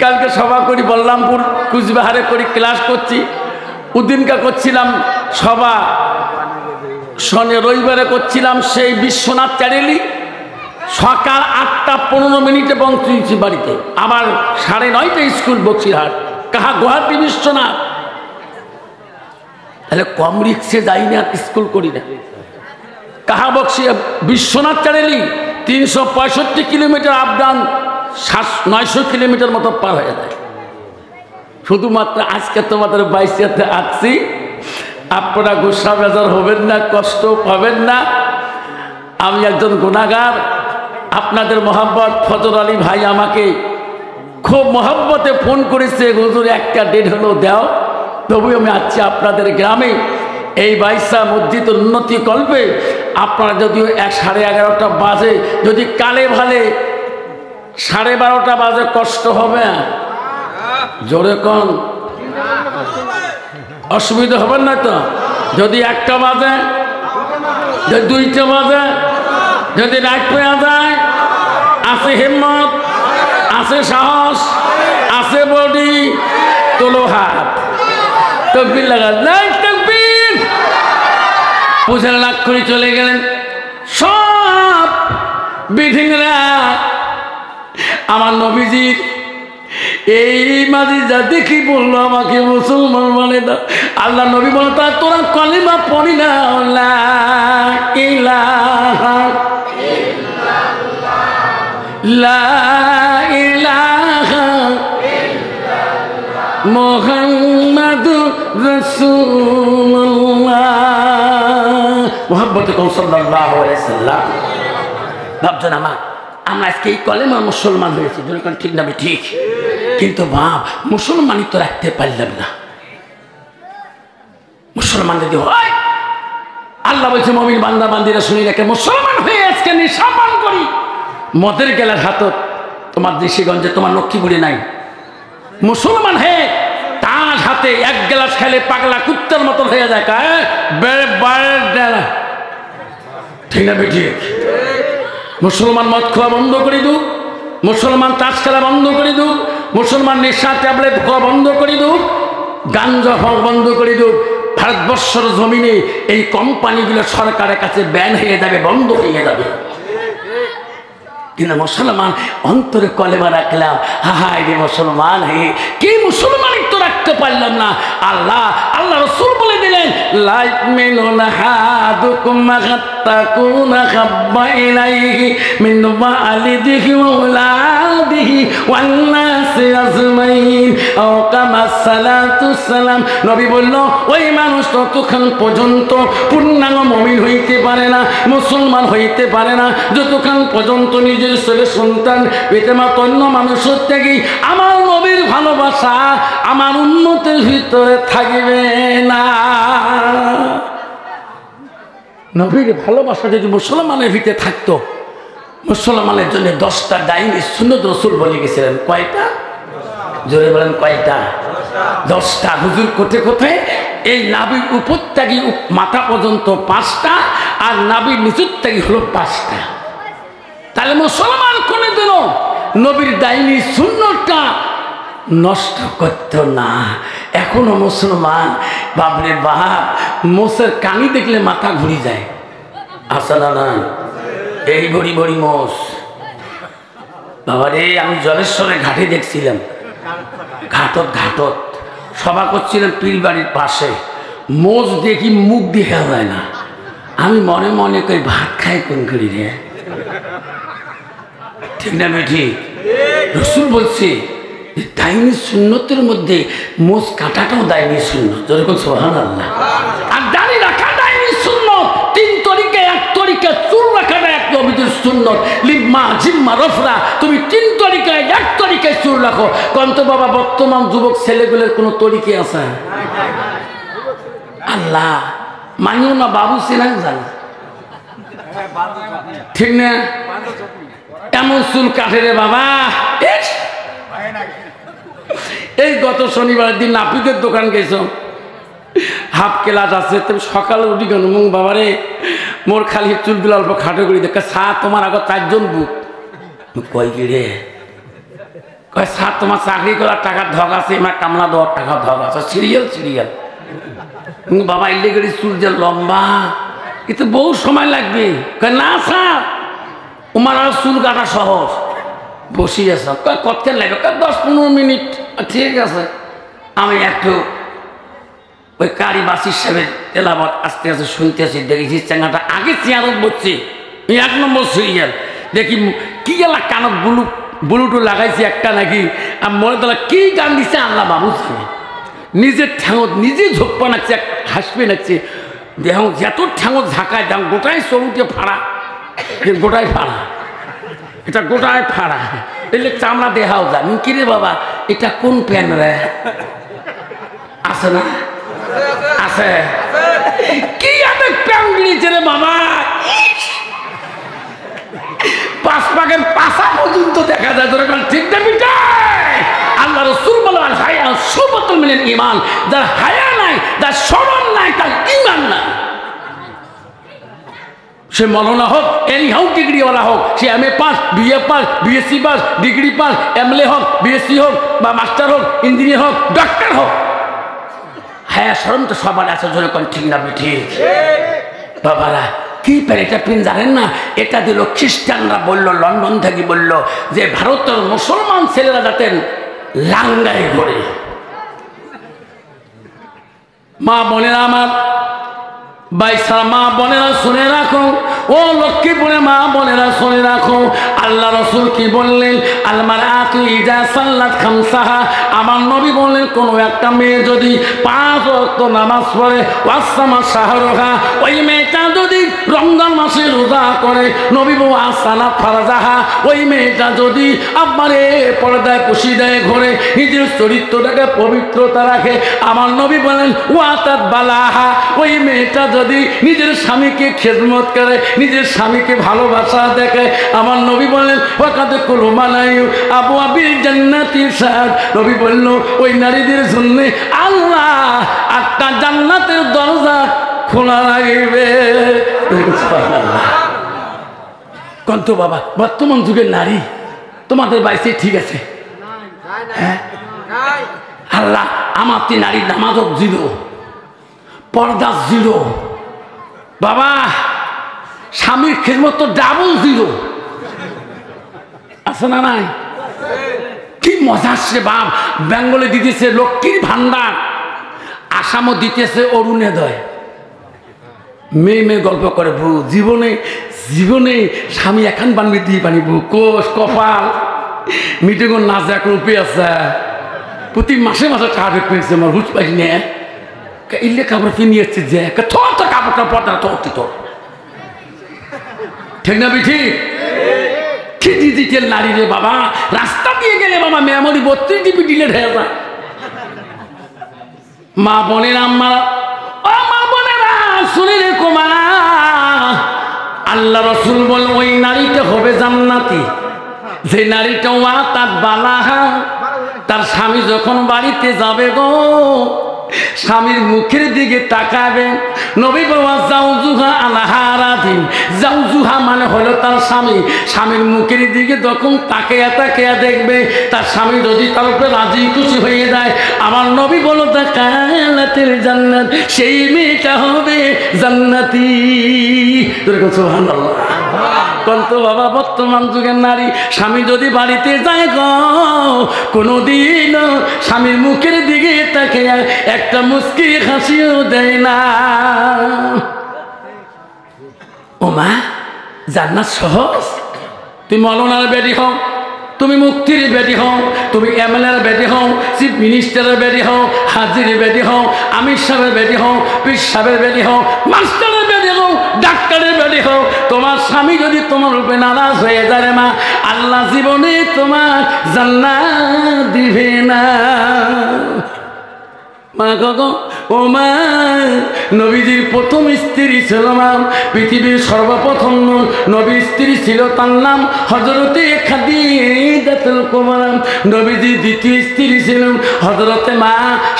কালকে সভা করি বল্লামপুর কুচবিহারে করি, ক্লাস করছি, উদ্দিনকা করছিলাম সভা, শনি রবিবারে করছিলাম সেই বিশ্বনাথ চ্যারেলি, সকাল 8:15 পৌঁছেছি বাড়িতে, আবার 9:30 স্কুল বক্সিরহাট, কাহা গুয়াহাটি বিশ্বনাথ। তাহলে কম রিক্সে যাই না, স্কুল করি না, কাহা বক্সি Biswanath Chariali 365 kilometre up down, 900 kilometre মতো পার হয়ে যায়। শুধুমাত্র আজকে তোমাদের বাইশাতে আসছি, আপনারা গুসা বেজার হবেন না, কষ্ট পাবেন না। আমি একজন গুনাহগার, আপনাদের মোহাম্মদ ফজর আলী ভাই আমাকে খুব মহব্বতে ফোন করেছে, হুজুর একটা ডেট হলো দাও, তবু আমি আসছি আপনাদের গ্রামে এই বাইশা মসজিদ উন্নতি কল্পে। আপনারা যদিও 11:30 বাজে, যদি কালে ভালে 12:30 বাজে কষ্ট হবে, জোরে কন, অসুবিধা হবে না তো? যদি 1টা বাজে, যদি 2টা বাজে, যদি রাত পেয়ে যায়, আছে হিম্মত, আছে সাহস, আছে বডি, তোলো হাত, তকবীর লাগা, নাই তকবীর। পূজার লাখ করে চলে গেলেন সব বিধিরা। আমার নবীজির এই মাঝে যা দেখি বললো আমাকে মুসলমান বলে দাও। আল্লাহ নবী বলে, তা তোরা কলিমা পড়ি না, লা ইলাহা লা ইলাহা মুহাম্মাদুর রাসূলুল্লাহ, মুহাম্মদুর সাল্লাল্লাহু আলাইহি ওয়াসাল্লাম। ভাবছেন আমরা আজকে এই কলেমা মুসলমান হয়েছি, ঠিক না? ঠিক, কিন্তু বাপ মুসলমানই তো রাখতে পারলাম না। মুসলমান যদি হয়, আল্লাহ বলছে মুমিন বান্দা বান্দিরা শুনি রেখে, মুসলমান হয়ে আজকে নেশা পান করি, মদের গেলার হাতত তোমার দেশিগঞ্জে, তোমার লক্ষ্মীপুরে নাই। মুসলমান হে তার হাতে 1 গ্লাস খেলে পাগলা কুত্তার মতন হয়ে যায়, ঠিক না? বেঠিক। মুসলমান মদ খাওয়া বন্ধ করে দুক, মুসলমান তাস খেলা বন্ধ করে দুক, মুসলমান নেশা ট্যাবলেট খাওয়া বন্ধ করে দুক, গাঞ্জা খাওয়া বন্ধ করে দুক। ভারতবর্ষের জমিনে এই কোম্পানিগুলো সরকারের কাছে ব্যান হয়ে যাবে, বন্ধ হয়ে যাবে। কিন্তু মুসলমান অন্তরে কলেমা রাখলাম, হায় রে মুসলমান হে, কি মুসলমানই তো রাখতে পারলাম না। আল্লাহ রাসূল বলে দিলেন, লা ইউমিনুনা হাদুকুম হাত্তাকুনা হাব্বা ইলাইহি মিন ওয়ালিদিহি ওয়া ওয়ালাদিহি ওয়ান নাসি আজমাইন, ও কামা সালাতু সালাম। নবী বলল, ওই মানুষ ততক্ষণ পর্যন্ত পূর্ণাঙ্গ মুমিন হইতে পারে না, মুসলমান হইতে পারে না, যতক্ষণ পর্যন্ত নিজের ছেলে সন্তান পিতামাতা অন্য মানুষের থেকে আমার নবীর ভালোবাসা আমার উম্মতের ভিতরে থাকবে না। নবীর ভালোবাসা যদি মুসলমানের ভিতরে থাকতো, মুসলমানের জন্য 10টা ডাইনি সুন্নত রাসূল বলে গেছিলেন। কয়টা? জোরে বলেন, কয়টা? 10টা। হুজুর কোথায় কোথায়? এই নাভির উপর থেকে মাথা পর্যন্ত 5টা, আর নাভির নিচুর থেকে হলো 5টা। তাহলে মুসলমান কোনদিনও নবীর ডাইনি সুন্নতটা নষ্ট করত না। এখনো মুসলমান বাপরে বাপ, মোষের কানি দেখলে মাথা ঘুরে যায়, আসে না? নাই? এই বড়ি বড়ি মোষ। বাবারে আমি জলেশ্বরের ঘাটে দেখছিলাম, ঘাটত ঘাটত সভা করছিলাম পীর বাড়ির পাশে, মোষ দেখি মুখ দেখা যায় না। আমি মনে মনে কই ভাত খাই কোন করি রে, ঠিক না বেঠি? রসুল বলছে দাইনি সুন্নতের মধ্যে মোষ কাটাটাও দাইনি সুন্নত, যেরকম সুবহানাল্লাহ। আর দাড়ি রাখা দাইনি সুন্নত, 3 তরিকা 1 তরিকা, চুল রাখাটা 1 নবীর সুন্নত। লিম্মা জিম্মা রফরা, তুমি 3 তরিকায় 1 তরিকায় চুল রাখো। কন্ত বাবা বর্তমান যুবক ছেলেগুলোর কোনো তরিকে আছে? আল্লাহ মানিও না, বাবু সিনাং জানে, ঠিক না? এমন চুল কাটে রে বাবা। এই গত শনিবার দিন নাপিতের দোকান গেছ, হাফ ক্লাস আছে, তুমি সকালে উঠি কেন মুখ বাবারে মোর খালি চুলগুলো অল্প খাটো করি দেখ, সা তোমার আগে 4 জন বুক। কয় কি রে? কয় সা তোমার চাকরি করার টাকার ধক আছে, আমার কামলা দেওয়ার টাকার ধক আছে, সিরিয়াল সিরিয়াল। বাবা ইলে গেলি চুল যে লম্বা, কিন্তু বহু সময় লাগবে। কয় না স্যার, তোমার আর চুল কাটা সহজ, বসি আছে। কতক্ষণ লাগবে? 10-15 মিনিট। ঠিক আছে, আমি একটু ওই কারি বাসির সাহেবের তেলাবাদ আস্তে আস্তে শুনতেছি, দেখেছি চেঙ্গাটা আগে চেয়ারত বসছে 1 নম্বর সিরিয়াল। দেখি কি গেলা কানত বুলুটু লাগাইছি একটা নাকি, আর মনে তোলা কি গান দিছে আল্লাহ বাবু জানে। নিজের ঠ্যাঙত নিজে ঝোঁকপা নাকছে, হাসপে নাকছে, দেহ যত ঠ্যাঙত ঝাঁকায় দেখ গোটাই চৌটে ফাড়া, গোটাই ফাড়া, এটা গোটায় ফাড়া, এলে চামড়া দেখাও যায়। কিরে বাবা এটা কোন প্যান রে? আছে না? আছে। কি আমি প্যান দিয়েছে রে বাবা, 5 পাকের পাশা পর্যন্ত দেখা যায়। তোর ঠিক না বিটাই? আল্লাহ রাসূল বলেন হায়া সুবতুল মিনাল ঈমান, যার হায়া নাই, যার শরম নাই, তার ঈমান নাই। সে মৌলানা হোক, এনি হোক, ডিগ্রিওয়ালা হোক, সে MA pass, BA pass, BSc pass, degree pass, MLA হোক, BSc হোক, বা মাস্টার হোক, ইঞ্জিনিয়ার হোক, ডক্টর হোক, হ্যাঁ শরম তো সবার আছে। জোরে কোন ঠিক না ঠিক? বাবারা কি পেন এটা পিন জানেন না? এটা দিল খ্রিস্টানরা, বলল লন্ডন থেকে বলল যে ভারতের মুসলমান ছেলেরা যাতে লাঙ্গাই ঘোরে। মা বোনেরা আমার, বাইসার মা বোনেরা শুনে রাখো, ও লক্ষ্মীপুরে মা বোনেরা শুনে রাখো, আল্লাহ রাসূল কি বললেন? আল-মারআতু ইযা সাল্লাত খামসাহা, আমার নবী বললেন কোন একটা মেয়ে যদি 5 ওয়াক্ত নামাজ পড়ে, ওয়াসামা শাহরুহা, ওই মেয়েটা যদি রমজান মাসে রোজা করে, নবী বউ আসানা ফারজাহা, ওই মেয়েটা যদি আব্বারে পর্দায় পুশিদায় ঘরে নিজের চরিত্রটাকে পবিত্রতা রাখে, আমার নবী বলেন ওয়াতাত বালাহা, ওই মেয়েটা যদি নিজের স্বামীকে খেদমত করে, নিজের স্বামীকে ভালোবাসা দেখে, আমার নবী বলেন ওয়াকাদ কুলুমানায়ু আবু আবিল জান্নাতির সাদ, নবী বলল ওই নারীদের জন্য আল্লাহ 8টা জান্নাতের দরজা খোলা রাখবে। কন্ত বাবা বর্তমান যুগের নারী তোমাদের বাইসে ঠিক আছে? হ্যাঁ আল্লাহ আমার নারীর নামাজক 0, পর্দা 0, বাবা স্বামীর খেদমত তো ডাবল 0 আছে না নাই? কি মজা সে বাপ, বেঙ্গলে দিতেছে লক্ষ্মীর ভান্ডার, আসামও দিতেছে অরুণোদয়। মেয়ে মেয়ে গল্প করে বউ জীবনে জীবনে স্বামী এখন বানবি দিয়ে পানিব কোষ কপাল মিটিং না যা এখন উপে আছে, প্রতি মাসে মাসে টাকা পেয়েছে আমার হুচ পাই নে ইলে কাপড় কিনে যাচ্ছে যে তোর তো কাপড়টা পর্দা তোর তোর ঠিক না বিঠি? কি ডিজিটাল নারী রে বাবা, রাস্তা দিয়ে গেলে বাবা মেমোরি 32 GB ডিলেট হয়ে যায়। মা বোনের আম্মা, ও মা বোনেরা শুনে রেখো মা, আল্লাহ রাসূল বল ওই নারীটা হবে জান্নাতি যে নারীটা ওয়াতাত বালাহা, তার স্বামী যখন বাড়িতে যাবে গো স্বামীর মুখের দিকে তাকাবে, নবী বাবা জাউজুহা আলাহারাদিন, জাউজুহা মানে হলো তার স্বামী, স্বামীর মুখের দিকে যখন তাকিয়া তাকিয়া দেখবে তার স্বামী যদি তার উপরে রাজি খুশি হয়ে যায়, আমার নবী বলো তা কানাতের জান্নাত, সেই মেয়েটা হবে জান্নাতি। সুবহানাল্লাহ। কন্ত বাবা বর্তমান যুগের নারী স্বামী যদি বাড়িতে যায় গো কোনোদিন স্বামীর মুখের দিকে তাকে একটা মুস্কি হাসিও দেয় না। ও মা জান্নাত সহজ, তুমি মৌলানার বেটি হও, তুমি মুক্তির বেটি হও, তুমি এমএলএর বেটি হও, চিফ মিনিস্টারের বেটি হও, হাজির বেটি হও, আমির সাহেবের বেটি হও, পীর সাহেবের বেটি হও, মাস্টারের বেটি হও, ডাক্তারের বেটি হও, তোমার স্বামী যদি তোমার উপরে নারাজ হয়ে যায় মা, আল্লাহ জীবনে তোমার জান্নাত দিবে না। মা গো ও মা, নবীজির প্রথম স্ত্রী ছিল মা, পৃথিবীর সর্বপ্রথম নবীর স্ত্রী ছিল, তার নাম হযরতে খাদিজাতুল কুবরা। নবীজির দ্বিতীয় স্ত্রী ছিল হযরতে মা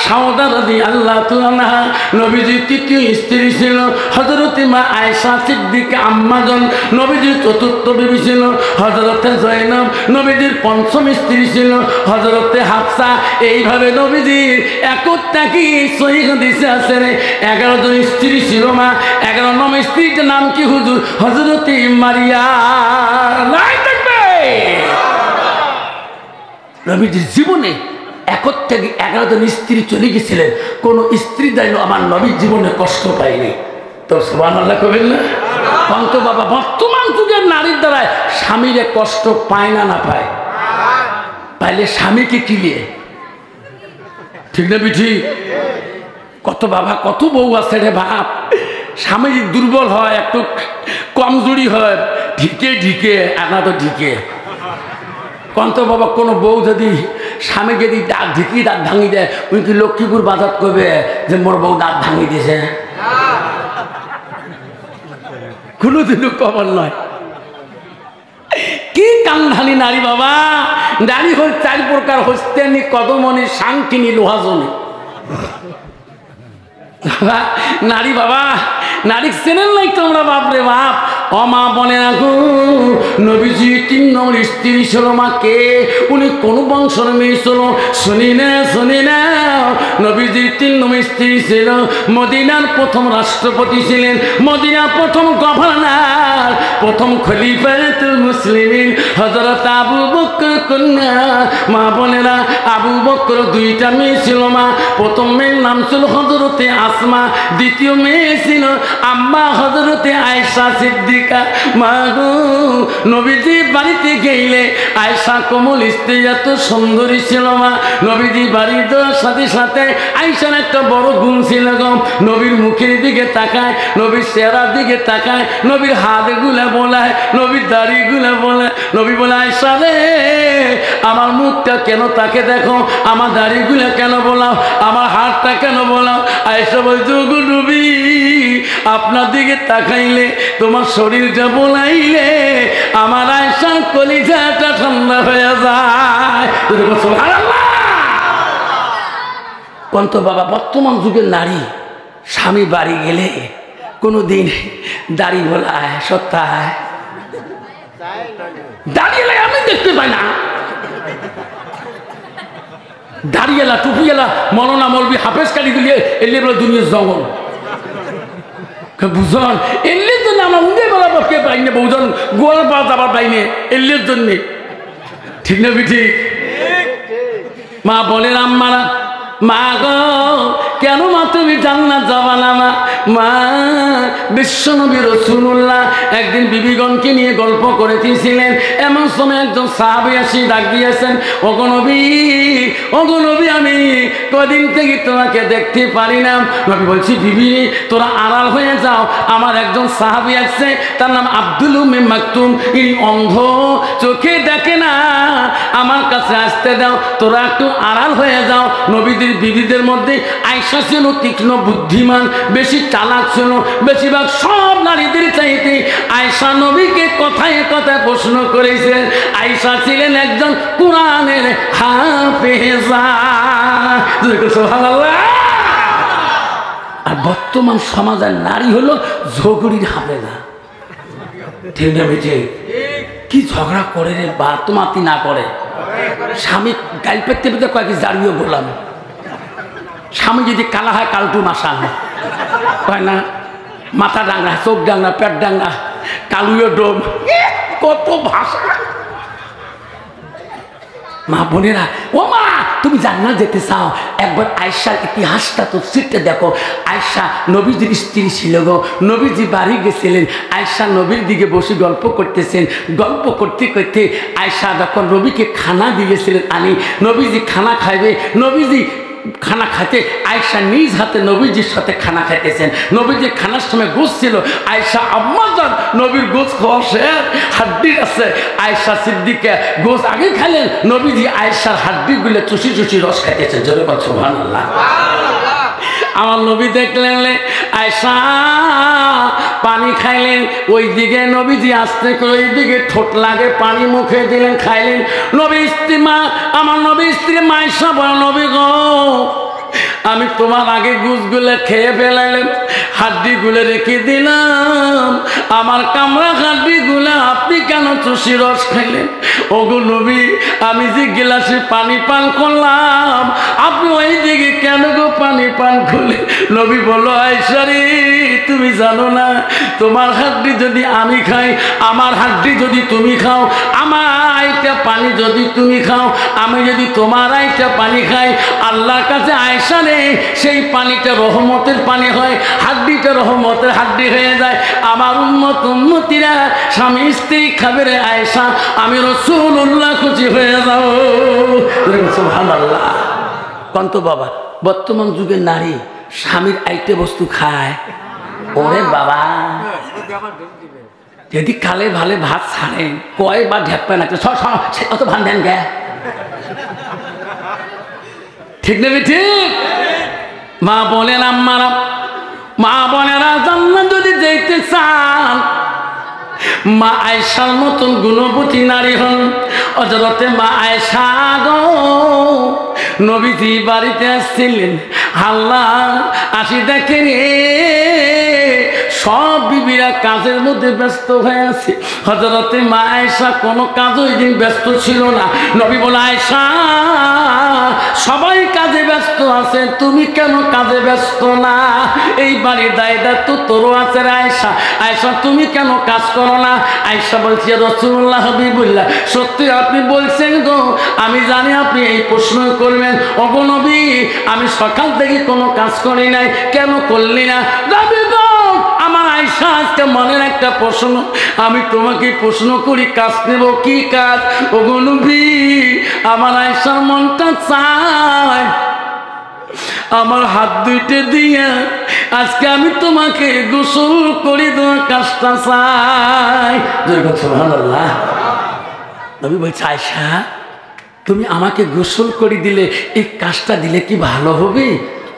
সাউদা রাদিয়াল্লাহু আনহা। নবীজির তৃতীয় স্ত্রী ছিল হযরতে মা আয়েশা সিদ্দিকা আম্মাজান। নবীজির চতুর্থ বিবি ছিল হযরতে জয়নব। নবীজির পঞ্চম স্ত্রী ছিল হযরতে হাফসা। এইভাবে নবীজির একটাকি সহিহ হাদিসে আছে 11 জন স্ত্রী ছিল মা। 11 নম্বর স্ত্রীর নাম কি হুজুর? হযরতে মারিয়াম। নবীজির জীবনে 1 থেকে 11 জন স্ত্রী চলে গেছিলেন, কোন স্ত্রী দাইল আমার নবীর জীবনে কষ্ট পায়নি। তো সুবহানাল্লাহ কইবেন না? কন্ত বাবা বর্তমান যুগের নারীর দ্বারা স্বামীরে কষ্ট পায় না, না পায়? পাইলে স্বামীকে কিলিয়ে, ঠিক না বিঠি? কত বাবা কত বউ আছে রে বাপ, স্বামী দুর্বল হয়, একটু কমজোরি হয়, ঢিকে ঢিকে আনা তো ঢিকে। কন্ত বাবা কোনো বউ যদি স্বামী যদি দাঁত ঢিকি দাঁত ভাঙি দেয়, ওই কি লক্ষ্মীপুর বাজার করবে যে মোর বউ দাঁত ভাঙি দিয়েছে? কোনোদিনও খবর নয়। কি কান্ধানি নারী বাবা, নারী হল 4 প্রকার, হস্তেনি কদমনি সাংকিনী লোহাজনী। নারী বাবা, নারী চেনেন নাই তোমরা বাপরে বাপ। অমা বলে রাখো নবীজি 3 নম্বর স্ত্রী ছিল মা কে? উনি কোন বংশের মেয়ে ছিল? শুনি না নবীজির 3 নম্বর স্ত্রী ছিল মদিনার প্রথম রাষ্ট্রপতি ছিলেন, মদিনার প্রথম গভর্নর, প্রথম খলিফাতুল মুসলিমিন হযরত আবু বকর কন্যা। মা বোনেরা, আবু বকর 2টা মেয়ে ছিল মা। প্রথম মেয়ের নাম ছিল হযরতে আসমা, দ্বিতীয় মেয়ে ছিল আম্মা হযরতে আয়েশা সিদ্দিকা। মা গো, নবীজি বাড়িতে গেলে আয়েশা কোমল স্ত্রী এত সুন্দরী ছিল মা। নবীজি বাড়ি যাওয়ার সাথে সাথে আয়েশার একটা বড় গুণ ছিল গো, নবীর মুখের দিকে তাকায়, নবীর চেহারার দিকে তাকায়, নবীর হাতগুলা বোলায়, নবীর দাড়িগুলা বলে। নবী বলে আয়েশা রে, আমার মুখটা কেন তাকে দেখো, আমার দাড়িগুলা কেন বলাও, আমার হাতটা কেন বলাও? আয়েশা বলছে গো নবী, আপনার দিকে তাকাইলে, তোমার শরীরটা বলাইলে আমার আয়েশার কলিজাটা ঠান্ডা হয়ে যায়। সুবহানাল্লাহ। কন্ত বাবা বর্তমান যুগের নারী স্বামী বাড়ি গেলে কোনোদিন দাড়ি বলায়, সত্যায় দাঁড়িয়ে আমি দেখতে পাই না। দাঁড়িয়েলা টুপিয়েলা মৌলানা মৌলবি হাফেজ কালি দিলে এলে বলে দুনিয়ার জঙ্গল বুঝন। এলের জন্য আমার উঠে বেলা বসকে পাইনি, বউজন গোয়াল পা যাবার পাইনি এলের জন্যে, ঠিক না বিঠি? মা বলেন আম্মারা, মা গো কেন মা তুমি জান্নাত যাবা না? মা বিশ্বনবী রাসূলুল্লাহ একদিন বিবিগণকে নিয়ে গল্প করেছিলেন। এমন সময় একজন সাহাবী এসে ডাক দিয়েছেন, ওগো নবী আমি কদিন থেকে তোমাকে দেখতে পারি না। নবী বলছি বিবি তোরা আড়াল হয়ে যাও, আমার একজন সাহাবী আছে, তার নাম আব্দুল উম্মে মাকতুম, এই অন্ধ, চোখে দেখে না, আমার কাছে আসতে দাও, তোরা একটু আড়াল হয়ে যাও। নবীদের বিবিদের মধ্যে আয়েশা ছিল তীক্ষ্ণ বুদ্ধিমান, বেশি চালাক ছিল, বেশিরভাগ সব নারীদের চাইতে আয়েশা নবীকে কথায় কথায় প্রশ্ন করেছেন। আয়েশা ছিলেন একজন কোরআনের হাফেজা। সুবহানাল্লাহ। আর বর্তমান সমাজের নারী হলো ঝগড়ির হাফেজা, ঠিক না বেটে? কি ঝগড়া করে রে বা, তোমাতি না করে, স্বামী গাল পেতে পেতে কয়েক জারিও বললাম, স্বামী যদি কালা হয় কালটু মাসা কয় না, মাথা ডাঙ্গা, চোখ ডাঙ্গা, পেট ডাঙ্গা, কালুয় ডোম, কত ভাষা। মা বোনেরা, ও মা তুমি জান্নাত যেতে চাও, একবার আয়েশার ইতিহাসটা তো সিটে দেখো। আয়েশা নবীজির স্ত্রী ছিল গো, নবীজি বাড়ি গেছিলেন, আয়েশা নবীর দিকে বসে গল্প করতেছেন। গল্প করতে করতে আয়েশা যখন নবীকে খানা দিয়েছিলেন আনি, নবীজি খানা খাইবে, নবীজি খানা খাইতে আয়েশা নিজ হাতে নবীজির সাথে খানা খাইতেছেন। নবীজি খানার সময় গোস ছিল, আয়েশা আম্মাজান নবীর গোস খাওয়া শেষ, হাড্ডি আছে। আয়েশা সিদ্দিকা গোস আগে খাইলেন, নবীজি আয়েশার হাড্ডিগুলো চুষি চুষি রস খাইতেছেন। জোরে বল সুবহানাল্লাহ। আমার নবী দেখলেন আয়েশা পানি খাইলেন, ওই দিকে নবীজি আস্তে করে ওই দিকে ঠোঁট লাগে পানি মুখে দিলেন, খাইলেন। নবী স্ত্রী মা, আমার নবী স্ত্রী মা আয়েশা বলে, নবী গো আমি তোমার আগে গুছগুলো খেয়ে ফেলাইলাম, হাড্ডিগুলো রেখে দিলাম, আমার কামড়া হাড্ডিগুলো আপনি কেন চুষি রস খাইলেন? ওগো নবী আমি যে গিলাসে পানি পান করলাম, আপনি ওই দিকে কেন গো পানি পান করলেন? নবী বলল, আয়েশা রে তুমি জানো না, তোমার হাড্ডি যদি আমি খাই, আমার হাড্ডি যদি তুমি খাও, আমার আইটা পানি যদি তুমি খাও, আমি যদি তোমার আইটা পানি খাই, আল্লাহর কাছে আয়েশা রে সেই পানিটা রহমতের পানি হয়, হাড্ডিটা রহমতের হাড্ডি হয়ে যায়। আমার উম্মত উম্মতিরা স্বামী স্ত্রী খাবে রে আয়েশা, আমি রাসূলুল্লাহ খুশি হয়ে যাও। সুবহানাল্লাহ। কন্ত বাবা বর্তমান যুগের নারী স্বামীর আইটে বস্তু খায়, ওরে বাবা যদি কালে ভালে ভাত ছাড়েন কয়বার ঢেপে না অত ভান দেন গে, ঠিক না? ঠিক। মা বলেন আম্মারা, মা বোনেরা জান্নাত যদি যেতে চান, মা আয়েশার মতন গুণবতী নারী হন। হযরতে মা আয়েশা গো নবীজি বাড়িতে আসছিলেন, আল্লাহ আসি দেখে রে সব বিবিরা কাজের মধ্যে ব্যস্ত হয়ে আছে, হযরতে মা আয়েশা কোনো কাজ ওই দিন ব্যস্ত ছিল না। নবী বলে, আয়েশা সবাই কাজে ব্যস্ত আছে, তুমি কেন কাজে ব্যস্ত না? এই বাড়ির দায়িত্ব তো তোরও আছে রে আয়েশা, আয়েশা তুমি কেন কাজ করো না? আয়েশা বলছে, রাসূলুল্লাহ হাবিবুল্লাহ সত্যি আপনি বলছেন গো, আমি জানি আপনি এই প্রশ্ন করবেন। ওগো নবী আমি সকাল থেকে কোনো কাজ করি নাই, কেন করলি না? নবী গো আমার আয়েশা আজকে মনের একটা প্রশ্ন, আমি তোমাকে প্রশ্ন করি, কাজ নেব কি কাজ? ওগো নবী আমার আয়েশার মনটা চায় আমার হাত দুইটা দিয়া আজকে আমি তোমাকে গোসল করে দেওয়ার কাজটা চাই। সুবহানাল্লাহ। নবী বলছে, আয়েশা তুমি আমাকে গোসল করে দিলে এই কাজটা দিলে কি ভালো হবে?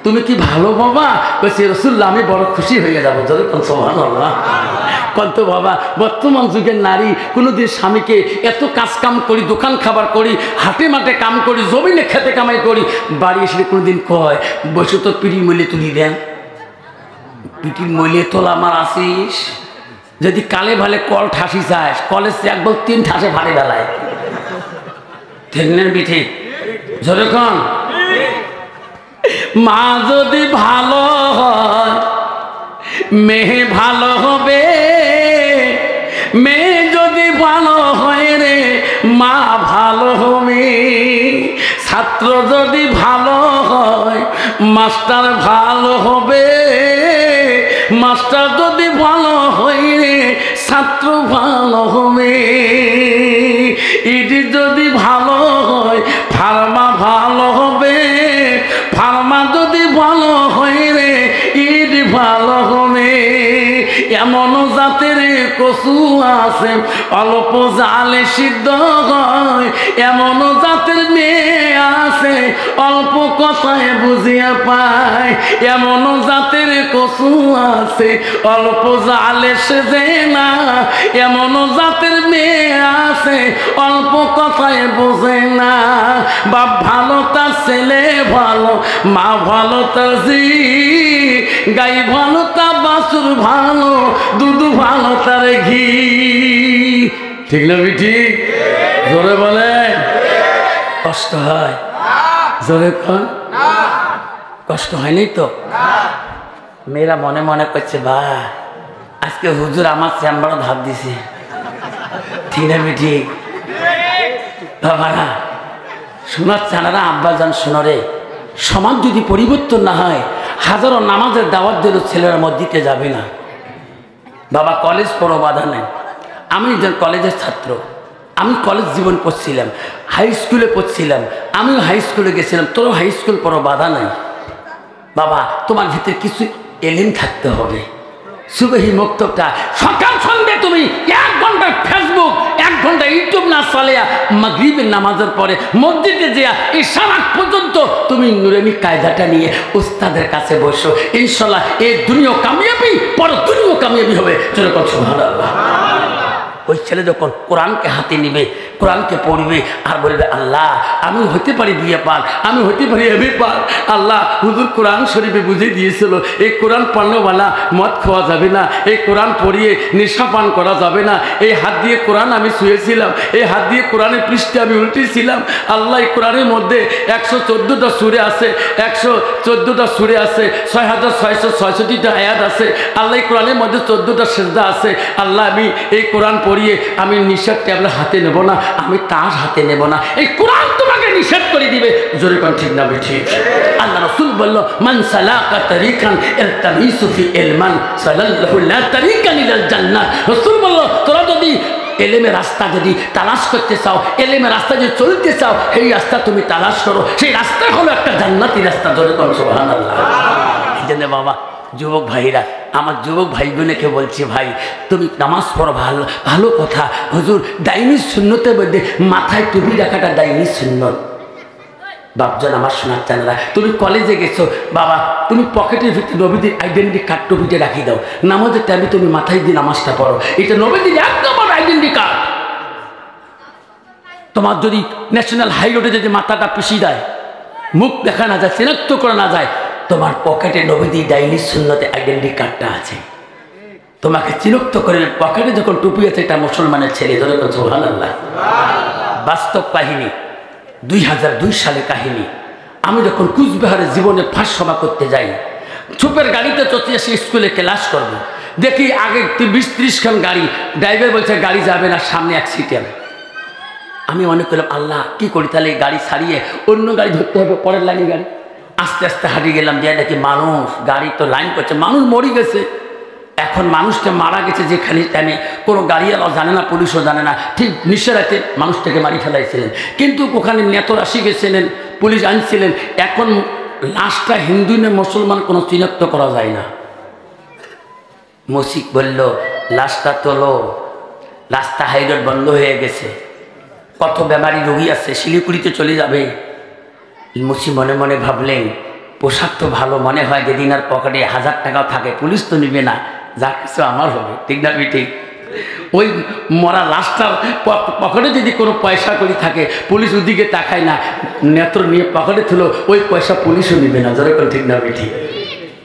তুমি কি ভালো বাবা? বলছে, রাসূলুল্লাহ আমি বড় খুশি হয়ে যাবো। যখন সুবহানাল্লাহ। কত বাবা বর্তমান যুগের নারী কোনোদিন স্বামীকে এত কাজ কাম করি, দোকান খাবার করি, হাটে মাঠে কাম করি, জমিনে খেতে কামাই করি, বাড়ি এসে কোনোদিন কয় বসে তো পিঠি মইলে তুলি দেন, পিঠির মইলে তোলা আমার আসিস, যদি কালে ভালে কল ঠাসি চাস কলেজ একবার 3 ঠাসে ভারে বেলায়, ঠিক না পিঠে? যখন মা যদি ভালো হয় মেয়ে ভালো হবে, মেয়ে যদি ভালো হয় রে মা ভালো হবে, ছাত্র যদি ভালো হয় মাস্টার ভালো হবে, মাস্টার যদি ভালো হয় রে ছাত্র ভালো হবে, ইডি যদি ভালো হয় ফার্মা ভালো হবে, ফার্মা যদি ভালো হয় রে ইডি ভালো হবে। এমন জাতের কচু আছে অল্প জালে সিদ্ধ হয়, এমন জাতের মেয়ে আছে অল্প কথায় বুঝিয়া পায়, এমন জাতের কচু আছে অল্প জালে সেজে না, এমন জাতের মেয়ে আছে অল্প কথায় বোঝে না। বাপ ভালো তার ছেলে ভালো, মা ভালো তার জি, গাই ভালো তার বাছুর ভালো, দুধ ভালো তার ঘি, ঠিক না ঠিক? জোরে বলে কষ্ট হয়, জোরে কন কষ্ট হয়নি তো? মেয়েরা মনে মনে করছে বা আজকে হুজুর আমার চেম্বারও ধাপ দিছে, ঠিক না ঠিক? বাবারা শোনার চানারা, আব্বাজান শোনরে, সমাজ যদি পরিবর্তন না হয়, হাজারো নামাজের দাওয়াত দিল ছেলেরা মসজিদে যাবে না। বাবা কলেজ পড়ো, বাধা নেই। আমি একজন কলেজের ছাত্র, আমি কলেজ জীবন পড়ছিলাম, হাই স্কুলে পড়ছিলাম, আমিও হাই স্কুলে গেছিলাম, তোরও হাই স্কুল পড়ো, বাধা নাই। বাবা তোমার ভিতরে কিছু এলিম থাকতে হবে। সুবহি মক্তবটা সকাল সন্ধ্যে তুমি 1 ঘন্টা ফেসবুক, 1 ঘন্টা ইউটিউব না চালিয়া মাগরিবের নামাজের পরে মসজিদে যেয়া ইশার আগ পর্যন্ত তুমি নুরানি কায়দাটা নিয়ে উস্তাদের কাছে বসো। ইনশাআল্লাহ এই দুনিয়া কামিয়াবি, পর দুনিয়া কামিয়াবি হবে। চলো কথা সুবহানাল্লাহ। ওই ছেলে যখন কোরআনকে হাতে নিবে, কোরআনকে পড়বে আর বলবে, আল্লাহ আমি হতে পারি বিয়ে পাল, আমি হতে পারি এমএ পাল। আল্লাহ হুজুর কোরআন শরীফে বুঝিয়ে দিয়েছিল এই কোরআন পড়নেওয়ালা মদ খাওয়া যাবে না, এই কোরআন পড়িয়ে নেশা পান করা যাবে না। এই হাত দিয়ে কোরআন আমি শুয়েছিলাম, এই হাত দিয়ে কোরআনের পৃষ্ঠে আমি উল্টেছিলাম। আল্লাহ এই কোরআনের মধ্যে 114টা সূরা আছে, 114টা সূরা আছে, 6666টা আয়াত আছে। আল্লাহ এই কোরআনের মধ্যে 14টা সিজদা আছে। আল্লাহ আমি এই কোরআন পড়িয়ে আমি নিষেধ ট্যাবলেট হাতে নেব না, আমি তার হাতে নেব না। এই কোরআন তোমাকে নিষেধ করে দিবে। জোরে কোন ঠিক না ঠিক? আল্লাহ রাসূল বলল, মান সালাকা তারিকান ইলতামিসু ফি ইলমান সালাল্লাহু লা তারিকান ইলাল জান্নাহ। রাসূল বলল, তোরা যদি এলেমের রাস্তা যদি তালাশ করতে চাও, এলেমের রাস্তা যদি চলতে চাও, এই রাস্তা তুমি তালাশ করো। সেই রাস্তা হলো একটা জান্নাতি রাস্তা। জোরে কোন সুবহানাল্লাহ। এই জন্য বাবা যুবক ভাইরা, আমার যুবক ভাই বোনকে বলছি, ভাই তুমি নামাজ পড়ো, ভালো ভালো কথা। হুজুর ডাইনি সুন্নতের মধ্যে মাথায় টুপি রাখাটা ডাইনি সুন্নত। বাপজন আমার শোনার চানেরা, তুমি কলেজে গেছো বাবা, তুমি পকেটের ভিতরে নবীদের আইডেন্টি কার্ড টুপিতে রাখি দাও, নামাজের টাইমে তুমি মাথায় দিয়ে নামাজটা পড়ো। এটা নবীদের এক নম্বর আইডেন্টি কার্ড। তোমার যদি ন্যাশনাল হাইরোডে যদি মাথাটা পিছিয়ে দেয়, মুখ দেখা না যায়, চিনাক্ত করা না যায়, তোমার পকেটে নবীদি ডাইনি সুন্নতে আইডেন্টি কার্ডটা আছে, তোমাকে চিনাক্ত করে পকেটে যখন টুপি আছে, এটা মুসলমানের ছেলে। ধরে সুবহানাল্লাহ। বাস্তব কাহিনী, 2002 সালে কাহিনী। আমি যখন কুচবিহারের জীবনে ফার্স্ট সভা করতে যাই, ছোপের গাড়িতে চলতে এসে স্কুলে ক্লাস করব, দেখি আগে 20-30 খান গাড়ি, ড্রাইভার বলছে গাড়ি যাবে না, সামনে অ্যাক্সিডেন্ট। আমি মনে করলাম আল্লাহ কি করি, তাহলে গাড়ি ছাড়িয়ে অন্য গাড়ি ধরতে হবে, পরের লাইনে গাড়ি। আস্তে আস্তে হারিয়ে গেলাম, যে দেখি মানুষ, গাড়ি তো লাইন করছে, মানুষ মরে গেছে। এখন মানুষটা মারা গেছে যেখানে টাইমে কোনো গাড়িওয়ালাও জানে না, পুলিশও জানে না, ঠিক নিঃস্বার্থে মানুষটাকে মারি ফেলাইছিলেন। কিন্তু ওখানে নেতর আসি গেছিলেন, পুলিশ আনছিলেন। এখন লাশটা হিন্দু না মুসলমান কোনো চিনাক্ত করা যায় না। মসিক বলল, লাশটা তোলো, রাস্তা হাইরোড বন্ধ হয়ে গেছে, কত বেমারি রোগী আছে, শিলিগুড়িতে চলে যাবে। মুসি মনে মনে ভাবলেন, পোশাক তো ভালো মনে হয়, যেদিন আর পকেটে 1000 টাকাও থাকে, পুলিশ তো নিবে না, যা কিছু আমার হবে। ঠিক না ঠিক? ওই মরা লাশটার পকেটে যদি কোনো পয়সা করি থাকে, পুলিশ ওদিকে তাকায় না, নেত্র নিয়ে পকেটে ছিল, ওই পয়সা পুলিশও নিবে না। যেরকম ঠিক না ঠিক?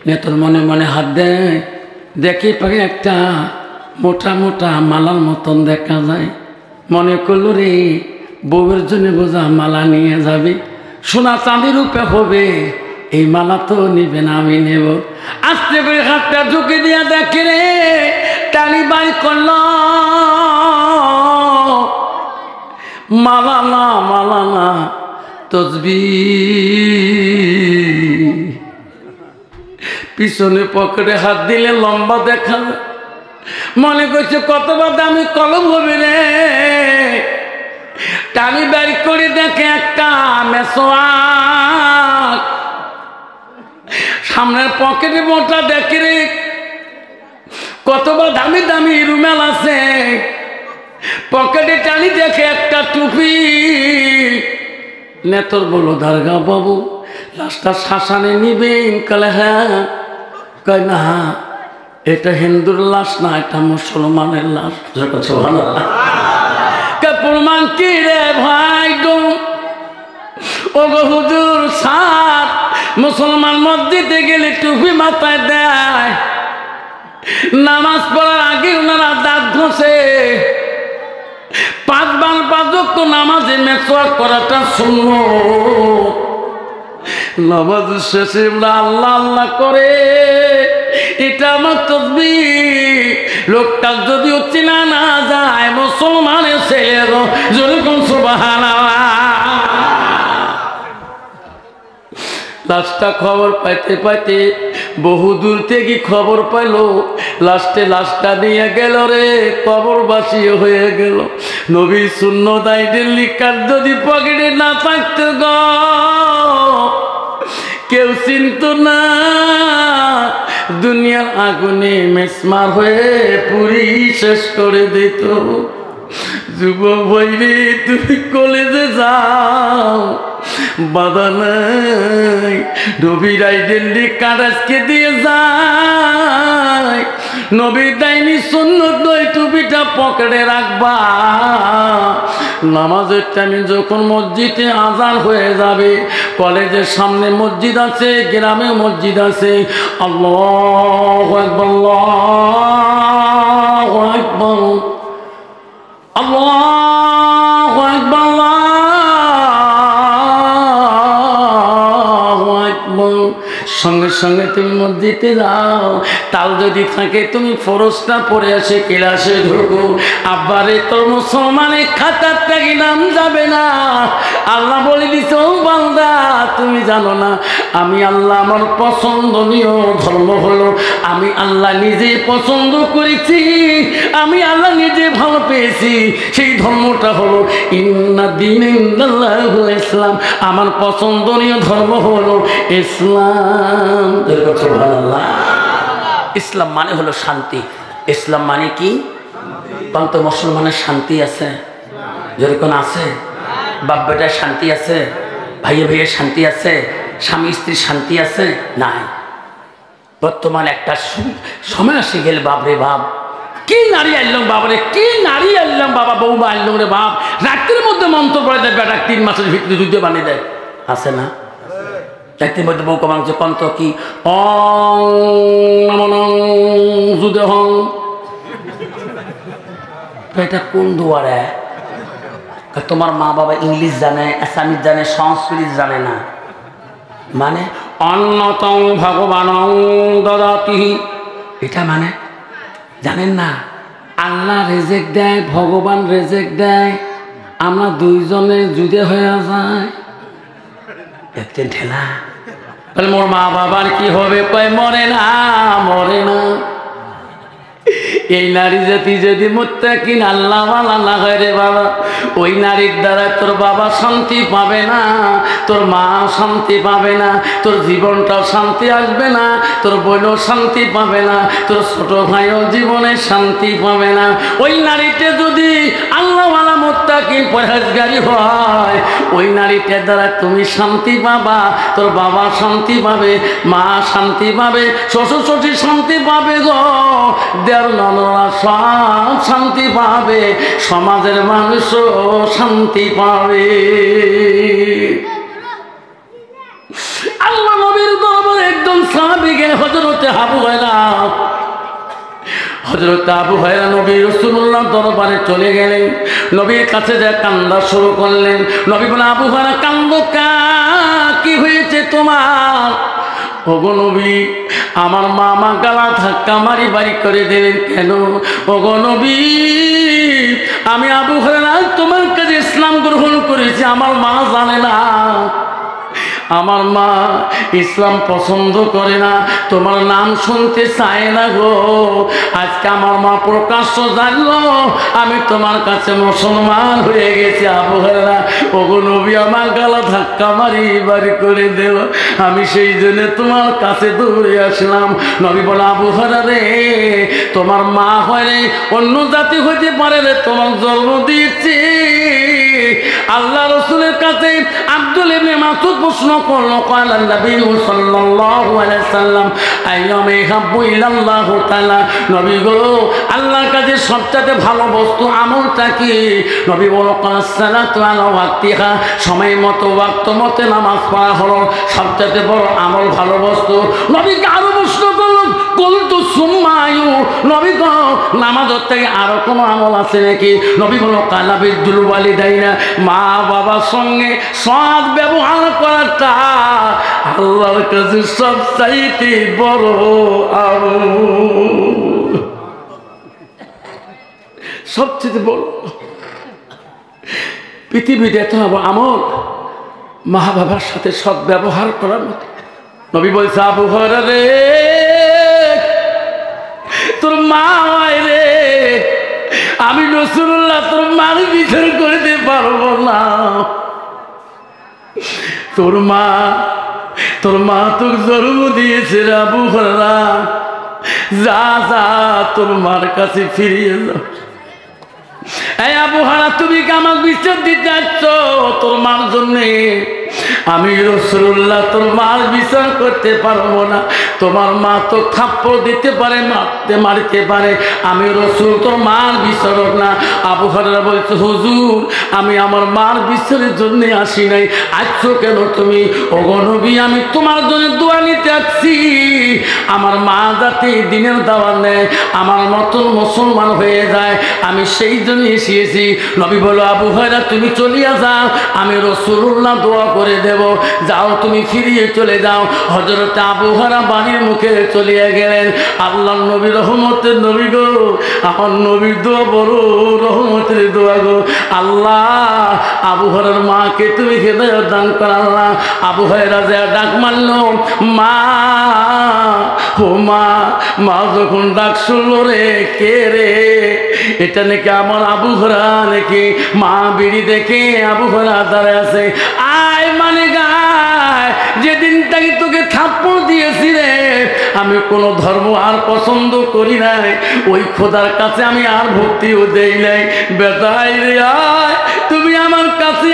নেত্র মনে মনে হাত দেয়, দেখে পাখি একটা মোটা মোটা মালার মতন দেখা যায়, মনে করলো রে বউয়ের জন্য বোঝা মালা নিয়ে যাবে, সোনা চাঁদির রূপে হবে, এই মালা তো নিবে না, আমি নেব। আস্তে করে হাতটা ঢুকে দিয়া দেখে রে টানি বাই করল, মালা না মালা না তসবিহ। পিছনে পকেটে হাত দিলে লম্বা দেখাল, মনে করছে কতবার দামি কলম হবে রে। টানি বের করে দেখে একটা মেসোয়াক, সামনের পকেটে মোটা দেখে রে কতবার দামি দামি রুমাল আছে, পকেটে টানি দেখে একটা টুপি। নেতর বলল, দারগা বাবু লাশটা শ্মশানে নিবেন? কালে হ্যাঁ। কয় না, এটা হিন্দুর লাশ না, এটা মুসলমানের লাশ। প্রমাণ কি রে ভাই গো? ও গো হুজুর, সাত মুসলমান মসজিদে গেলে টুপি মাথায় দেয়, নামাজ পড়ার আগে ওনারা দাঁত ঘষে, 5 বার 5 ওয়াক্ত নামাজে মেসওয়াক করাটা সুন্নাত। নামাজ শেষে আল্লাহ আল্লাহ করে এটা আমার তাসবিহ। লোকটা যদিও চেনা না যায়, মুসলমানের ছেলে গো, যেরকম সুবহানাল্লাহ। লাশটা খবর পাইতে পাইতে বহু দূর থেকে খবর পাইল, লাশটা নিয়ে গেল রে, কবরবাসী হয়ে গেল। নবী সুন্নত আইডেন্টি কার্ড যদি পকেটে না থাকতো গো, কেউ চিনত না, দুনিয়ার আগুনে মেসমার হয়ে পুরি শেষ করে দিত। যুবক ভাইরে, তুমি কলেজে যাও, বাধা নাই, নবীর আইডেন্টি কার্ড আজকে দিয়ে যায়। নবীর দাইনি সুন্নত নয়, টুপিটা পকেটে রাখবা। নামাজের টাইমে যখন মসজিদে আজান হয়ে যাবে, কলেজের সামনে মসজিদ আছে, গ্রামে মসজিদ আছে, আল্লাহু আকবার, আল্লাহু আকবার, আল্লাহু আকবার, আল্লাহু আকবার। সঙ্গে সঙ্গে তুমি মসজিদে যাও, তাল যদি থাকে তুমি ফরজটা পড়ে আসে ক্লাসে ঢুকো। আব্বারে তোর মুসলমানের খাতার থেকে নাম যাবে না। আল্লাহ বলে দিছে, ও বান্দা তুমি জানো না আমি আল্লাহ, আমার পছন্দনীয় ধর্ম হলো, আমি আল্লাহ নিজে পছন্দ করেছি, আমি আল্লাহ নিজে ভালো পেয়েছি, সেই ধর্মটা হলো ইন্না দীন ইনদাল্লাহিল ইসলাম। আমার পছন্দনীয় ধর্ম হলো ইসলাম। সুবহানাল্লাহ। ইসলাম মানে হলো শান্তি। ইসলাম মানে কি? তো মুসলমানের শান্তি আছে? যেরকম আছে? বাপ বেটার শান্তি আছে? ভাইয়ে ভাইয়ের শান্তি আছে? স্বামী স্ত্রীর শান্তি আছে? নাই। বর্তমান একটা সময় আসে গেলে বাপরে বাপ, কি নারী আনলাম বাবারে, কি নারী আনলাম বাবা, বৌমা আনলাম রে বাপ, রাত্রির মধ্যে মন্ত্র পড়ে দেয়, বেটা 3 মাসের ভিতরে যুদ্ধ বানিয়ে দেয়। আছে না? রাত্রির মধ্যে বউ কমাং যে কন্ত কি এটা কোন দুয়ারে? তোমার মা বাবা ইংলিশ জানে, আসামিস জানে, সংস্কৃত জানে না। মানে অন্যতম ভগবান দদাতি, এটা মানে জানেন না? আল্লাহ রেজেক দেয়, ভগবান রেজেক দেয়, আমরা দুইজনে যুদে হয়ে যায়। দেখছেন ঠেলা? মোর মা বাবার কি হবে? কয় মরে না, মরে না। এই নারী জাতি যদি মুত্তাকিন আল্লাহ ওয়ালা না হয় রে বাবা, ওই নারীর দ্বারা তোর বাবা শান্তি পাবে না, তোর মা শান্তি পাবে না, তোর জীবনটাও শান্তি আসবে না, তোর বোনও শান্তি পাবে না, তোর ছোট ভাইও জীবনে শান্তি পাবে না। ওই নারীতে যদি আল্লাহ ওয়ালা মুত্তাকিন পরহেজগারি হয়, ওই নারীটার দ্বারা তুমি শান্তি পাবা, তোর বাবা শান্তি পাবে, মা শান্তি পাবে, শ্বশুর শ্বশুর শান্তি পাবে গো, দেড় ননরা সব শান্তি পাবে, সমাজের মানুষও শান্তি পাবে। আল্লাহ নবীর দরবারে একজন সাহাবী গেলেন, হযরতে আবু হুরায়রা। হযরতে আবু হুরায়রা নবী রাসূলুল্লাহ দরবারে চলে গেলেন, নবীর কাছে যা কান্না শুরু করলেন। নবী বলে, আবু হুরায়রা কান্দো কা, কি হয়েছে তোমার? ওগো নবী, আমার মা গালা ধাক্কা মারি বাড়ি করে দিলেন কেন? ওগো নবী, আমি আবু হুরায়রা তোমার কাছে ইসলাম গ্রহণ করেছি, আমার মা জানে না, আমার মা ইসলাম পছন্দ করে না, তোমার নাম শুনতে চায় না গো। আজকে আমার মা প্রকাশ্য জানলো আমি তোমার কাছে মুসলমান হয়ে গেছি। আবু হুরায়রা, ওগো নবী, আমার গালা ধাক্কা মারি বাড়ি করে দিল, আমি সেই জন্য তোমার কাছে দৌড়ে আসলাম। নবী বলে, আবু হুরায়রা রে, তোমার মা হয় রে অন্য জাতি হইতে পারে রে, তোমার জন্ম দিয়েছে। আল্লাহ রাসূলের কাছে আব্দুল ইবনে মাসউদ প্রশ্ন করলো, ক্বালা নবী সাল্লাল্লাহু আলাইহি সাল্লাম আইয়ামে হাব্বু ইলাল্লাহু তাআলা, নবী গো, আল্লাহর কাছে সবচেয়ে ভালো বস্তু আমলটা কি? নবী বলল, সালাতু আলা ওয়াক্তিহা, সময় মতো ওয়াক্ত মতে নামাজ পড়া হলো সবচেয়ে বড় আমল, ভালো বস্তু। নবী আরো প্রশ্ন করলো, কুলতু সুম্মায়ু, নবী গো নামাজের থেকে আরো কোনো আমল আছে নাকি? নবী বলল কালা বিদ্যুল ওয়ালিদাইনা, মা বাবার সঙ্গে সৎ ব্যবহার করাটা আল্লাহর কাছে সবচাইতে বড় আমল, সবচেয়ে বড়। পৃথিবীতে এত আমল মা বাবার সাথে সৎ ব্যবহার করার মতো। নবী বলছে আবু হুরায়রা রে, তোর মা হয় রে, আমি রাসূলুল্লাহ তোর মার বিচার করতে পারবো না। তোর মা তোর জন্ম দিয়েছে রে আবু হুরায়রা, যা যা তোর মার কাছে ফিরিয়ে যাও। এই আবু হুরায়রা, তুমি কি আমার বিচার দিতে আসছো তোর মার জন্যে? আমি রাসূলুল্লাহ তোর মার বিচার করতে পারবো না। তোমার মা তো থাপ্পড় দিতে পারে, মারতে পারে, আমি রাসূল তোর মার বিচারক না। আবু হুরায়রা বলছে হুজুর, আমি আমার মার বিচারের জন্য আসি নাই। আসছো কেন তুমি? ওগো নবী, আমি তোমার জন্য দোয়া নিতে আসছি, আমার মা যাতে দিনের দাওয়াত নেয়, আমার মতন মুসলমান হয়ে যায়, আমি সেই জন্য এসেছি। নবী বলো আবু হুরায়রা তুমি চলিয়া যাও, আমি রাসূলুল্লাহ দোয়া করে দেব, যাও তুমি ফিরিয়ে চলে যাও। হযরত আবু হুরায়রা বাড়ির মুখে চলিয়া গেলেন। আল্লাহর নবী রহমতের নবী গো, আমার নবীর দোয়া বড় রহমতের দোয়া গো। আল্লাহ আবু হুরায়রার মাকে তুমি হেদায়েত দান করো আল্লাহ। আবু হুরায়রা যা ডাক মারল মা, ও মা। মা যখন ডাক শুনল রে, কে রে? এটা নাকি আমার আবু হুরায়রা নাকি। মা বিড়ি দেখে আবু হুরায়রা দাঁড়ায় আছে। আয় মানে গায়, যেদিন তাকে তোকে থাপ্পড় দিয়েছি রে, আমি কোনো ধর্ম আর পছন্দ করি নাই, ওই খোদার কাছে আমি আর ভক্তিও দেই নাই। বেটাই রে আয়, তুমি আমার কাছে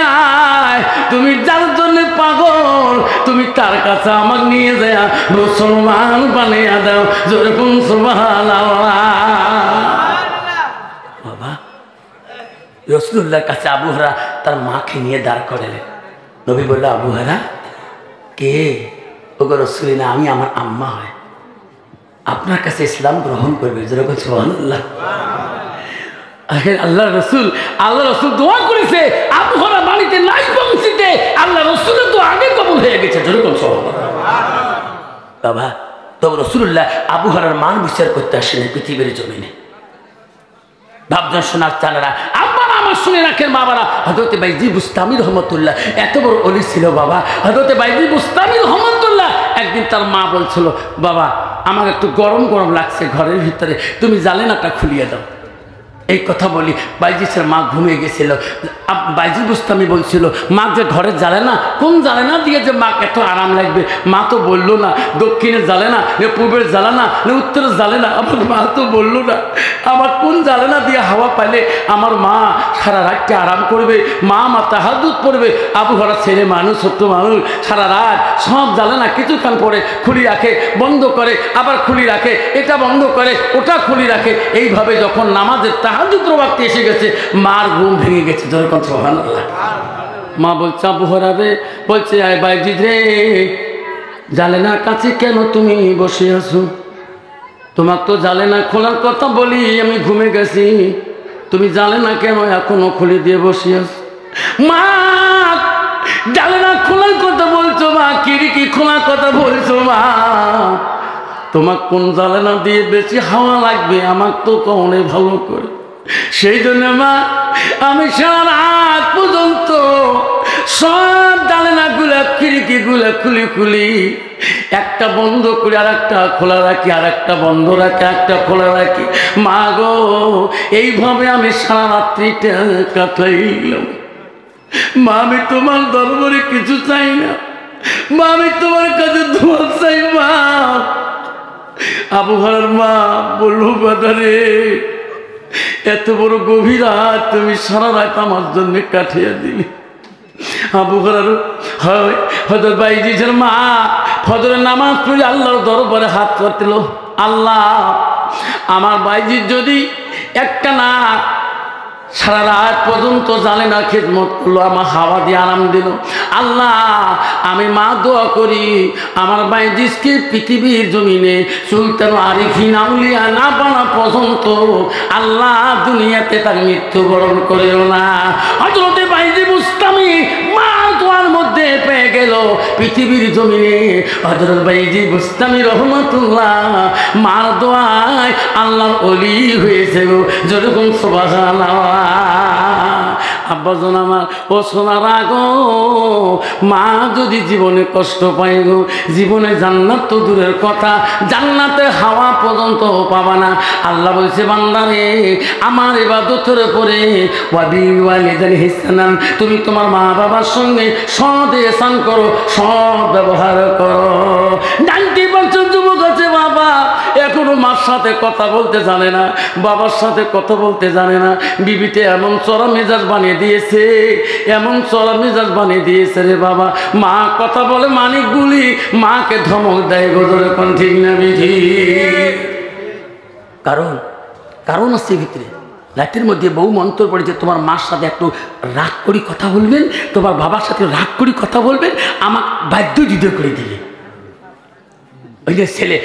আয়, তুমি যার জন্য পাগল তুমি তার কাছে আমাকে নিয়ে যায় মুসলমান বানিয়ে দাও। যেরকম সুবহানাল্লাহ। বাবা রাসূলুল্লাহর কাছে আবু হুরায়রা তার মাকে নিয়ে দাঁড় করালেন। নবী বলল আবু হুরায়রা কে? ওগো রাসূলুল্লাহ, আমি আমার আম্মা হয়, আপনার কাছে ইসলাম গ্রহণ করবে। যেরকম সুবহানাল্লাহ। আল্লাহ রসুল দোয়া করেছে, আবু হুরায়রা বাড়িতে নাই পৌঁছিতে আল্লাহ রসুলের তো আগে কবুল হয়ে গেছে। যেরকম সুবহানাল্লাহ। বাবা তবে রাসূলুল্লাহ আবু হুরায়রার মান বিচার করতে আসেন পৃথিবীর জমিনে। ভাবজন শোনার চালারা আপনারা আমার শুনে রাখেন বাবারা, হযরত বাইজি বুস্তামি রহমতুল্লাহ এত বড় ওলি ছিল বাবা। হযরত বাইজি বুস্তামি রহমতুল্লাহ একদিন তার মা বলছিল, বাবা আমার একটু গরম গরম লাগছে ঘরের ভিতরে, তুমি জানালাটা খুলিয়ে দাও। এই কথা বলি বাইজিসের মা ঘুমিয়ে গেছিল। বাইজি বুস্তামি বলছিল, মা যে ঘরে জ্বালে না, কোন জ্বালে না দিয়ে যে মা এত আরাম লাগবে? মা তো বললো না দক্ষিণে জ্বালে না, পূর্বের জ্বালে না, উত্তরে জ্বালে না। আমার মা তো বললো না আমার কোন জ্বালে না দিয়ে হাওয়া পাইলে আমার মা সারা রাতকে আরাম করবে। মা তাহাজ্জুদ পড়বে। আবু হুরায়রা ছেলে মানুষ, ছোট্ট মানুষ, সারা রাত সব জ্বালে না, কিছুক্ষণ পরে খুলি রাখে, বন্ধ করে, আবার খুলি রাখে, এটা বন্ধ করে, ওটা খুলি রাখে। এইভাবে যখন নামাজের তাহাজ্জুদ ওয়াক্ত এসে গেছে, মার ঘুম ভেঙে গেছে। যেরকম সুবহানাল্লাহ। মা বলছে আবু হুরায়রা বলছে, আয় বাইজি রে, জালেনার কাছে কেন তুমি বসে আছো? তোমার তো জালেনা খোলার কথা বলি, আমি ঘুমে গেছি, তুমি জালেনা কেন এখনো খুলে দিয়ে বসে আছো? মা জালেনা খোলার কথা বলছো মা, খিড়কি খোলার কথা বলছো মা, তোমার কোন জালেনা দিয়ে বেশি হাওয়া লাগবে আমার তো কখনোই ভালো করে। সেই জন্য মা আমি সারা রাত পর্যন্ত সব জানালাগুলা খিড়কিগুলা খুলি খুলি, একটা বন্ধ করে আর একটা খোলা রাখি, আর একটা বন্ধ রাখি, একটা খোলা রাখি। মা গো এইভাবে আমি সারা রাত্রিটা কাটাইলাম। মা আমি তোমার দরবারে কিছু চাই না মা, আমি তোমার কাছে দোয়া চাই মা। আবু হুরায়রার মা বলল, বাজারে এত বড় গভীর রাত তুমি সারা রাত আমার জন্য কাটিয়ে দিলি। আবু হুরায়রা হযরত বাইজির মা ফজরের নামাজ পড়ে আল্লাহর দরবারে হাত পাতল, আল্লাহ আমার বাইজির যদি একটা না সারা রাত পর্যন্ত জানে না খিদমত করলো, আমার হাওয়া দিয়ে আরাম দিল। আল্লাহ আমি মা দোয়া করি আমার বাইজিসকে পৃথিবীর জমিনে সুলতান আরিফিন আউলিয়া না বানা পর্যন্ত আল্লাহ দুনিয়াতে তার মৃত্যুবরণ করেও না। হযরতে বাইজি বুস্তামি মা দোয়ার মধ্যে পেয়ে গেল পৃথিবীর জমিনে হযরত বাইজি বুস্তামি রহমাতুল্লাহ মার দোয়ায় আল্লাহর ওলি হয়েছে গো। যেরকম সুবহানাল্লাহ। আব্বাজন আমার ও সোনারা গো, মা যদি জীবনে কষ্ট পায় গো, জীবনে জান্নাত তো দূরের কথা, জান্নাতে হাওয়া পর্যন্ত পাবা না। আল্লাহ বলছে বান্দারে আমার ইবাদতের পরে ওয়াবিল ওয়ালিদাইনি ইহসানান, তুমি তোমার মা বাবার সঙ্গে সৎ ihsan করো, সৎ ব্যবহার করো। 90 বছর যুবক আছে বাবা, এখনো মার সাথে কথা বলতে জানে না, বাবার সাথে কথা বলতে জানে না। বিবিতে এমন চড়া মেজাজ বানিয়ে দিয়েছে, এমন চড়া মেজাজ বানিয়ে দিয়েছে রে বাবা। মা কথা বলে মানিকগুলি মাকে ধমক দেয় গোজরে কোন ঠিক না বিধি। কারণ আছে ভিতরে। রাতের মধ্যে বউ মন্ত্র পড়েছে তোমার মার সাথে একটু রাগ করি কথা বলবেন, তোমার বাবার সাথে রাগ করি কথা বলবেন, আমার বাধ্য যুদ্ধ করে দিবে। ওই যে ছেলে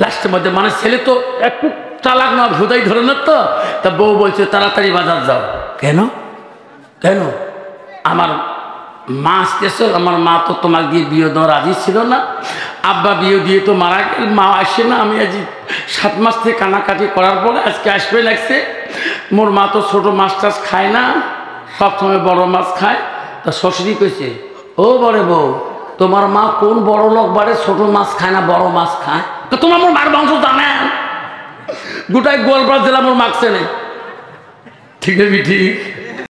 লাস্টের মধ্যে মানে ছেলে তো একটু চালাক না, ভুদাই ধরনের তো, তা বউ বলছে তাড়াতাড়ি বাজার যাও। কেন কেন? আমার মা আসতেছে, আমার মা তো তোমাকে দিয়ে বিয়ে দেওয়া রাজি ছিল না, আব্বা বিয়ে দিয়ে তো মারা গেল, মা আসে না। আমি আজ 7 মাস থেকে কানাকাটি করার পরে আজকে আসবে লাগছে। মোর মা তো ছোটো মাছ টাছ খায় না, সবসময় বড় মাছ খায়। তা শ্বশুরি কইছে ও বড় বউ, তোমার মা কোন বড় লোক বাড়ে ছোট মাছ খায় না বড় মাছ খায়? তো তোমার মোর মার বংশ জানেন, গোটায় গোয়ালপাড়া জেলা মোর মাছ চেনে। ঠিক আছে ঠিক।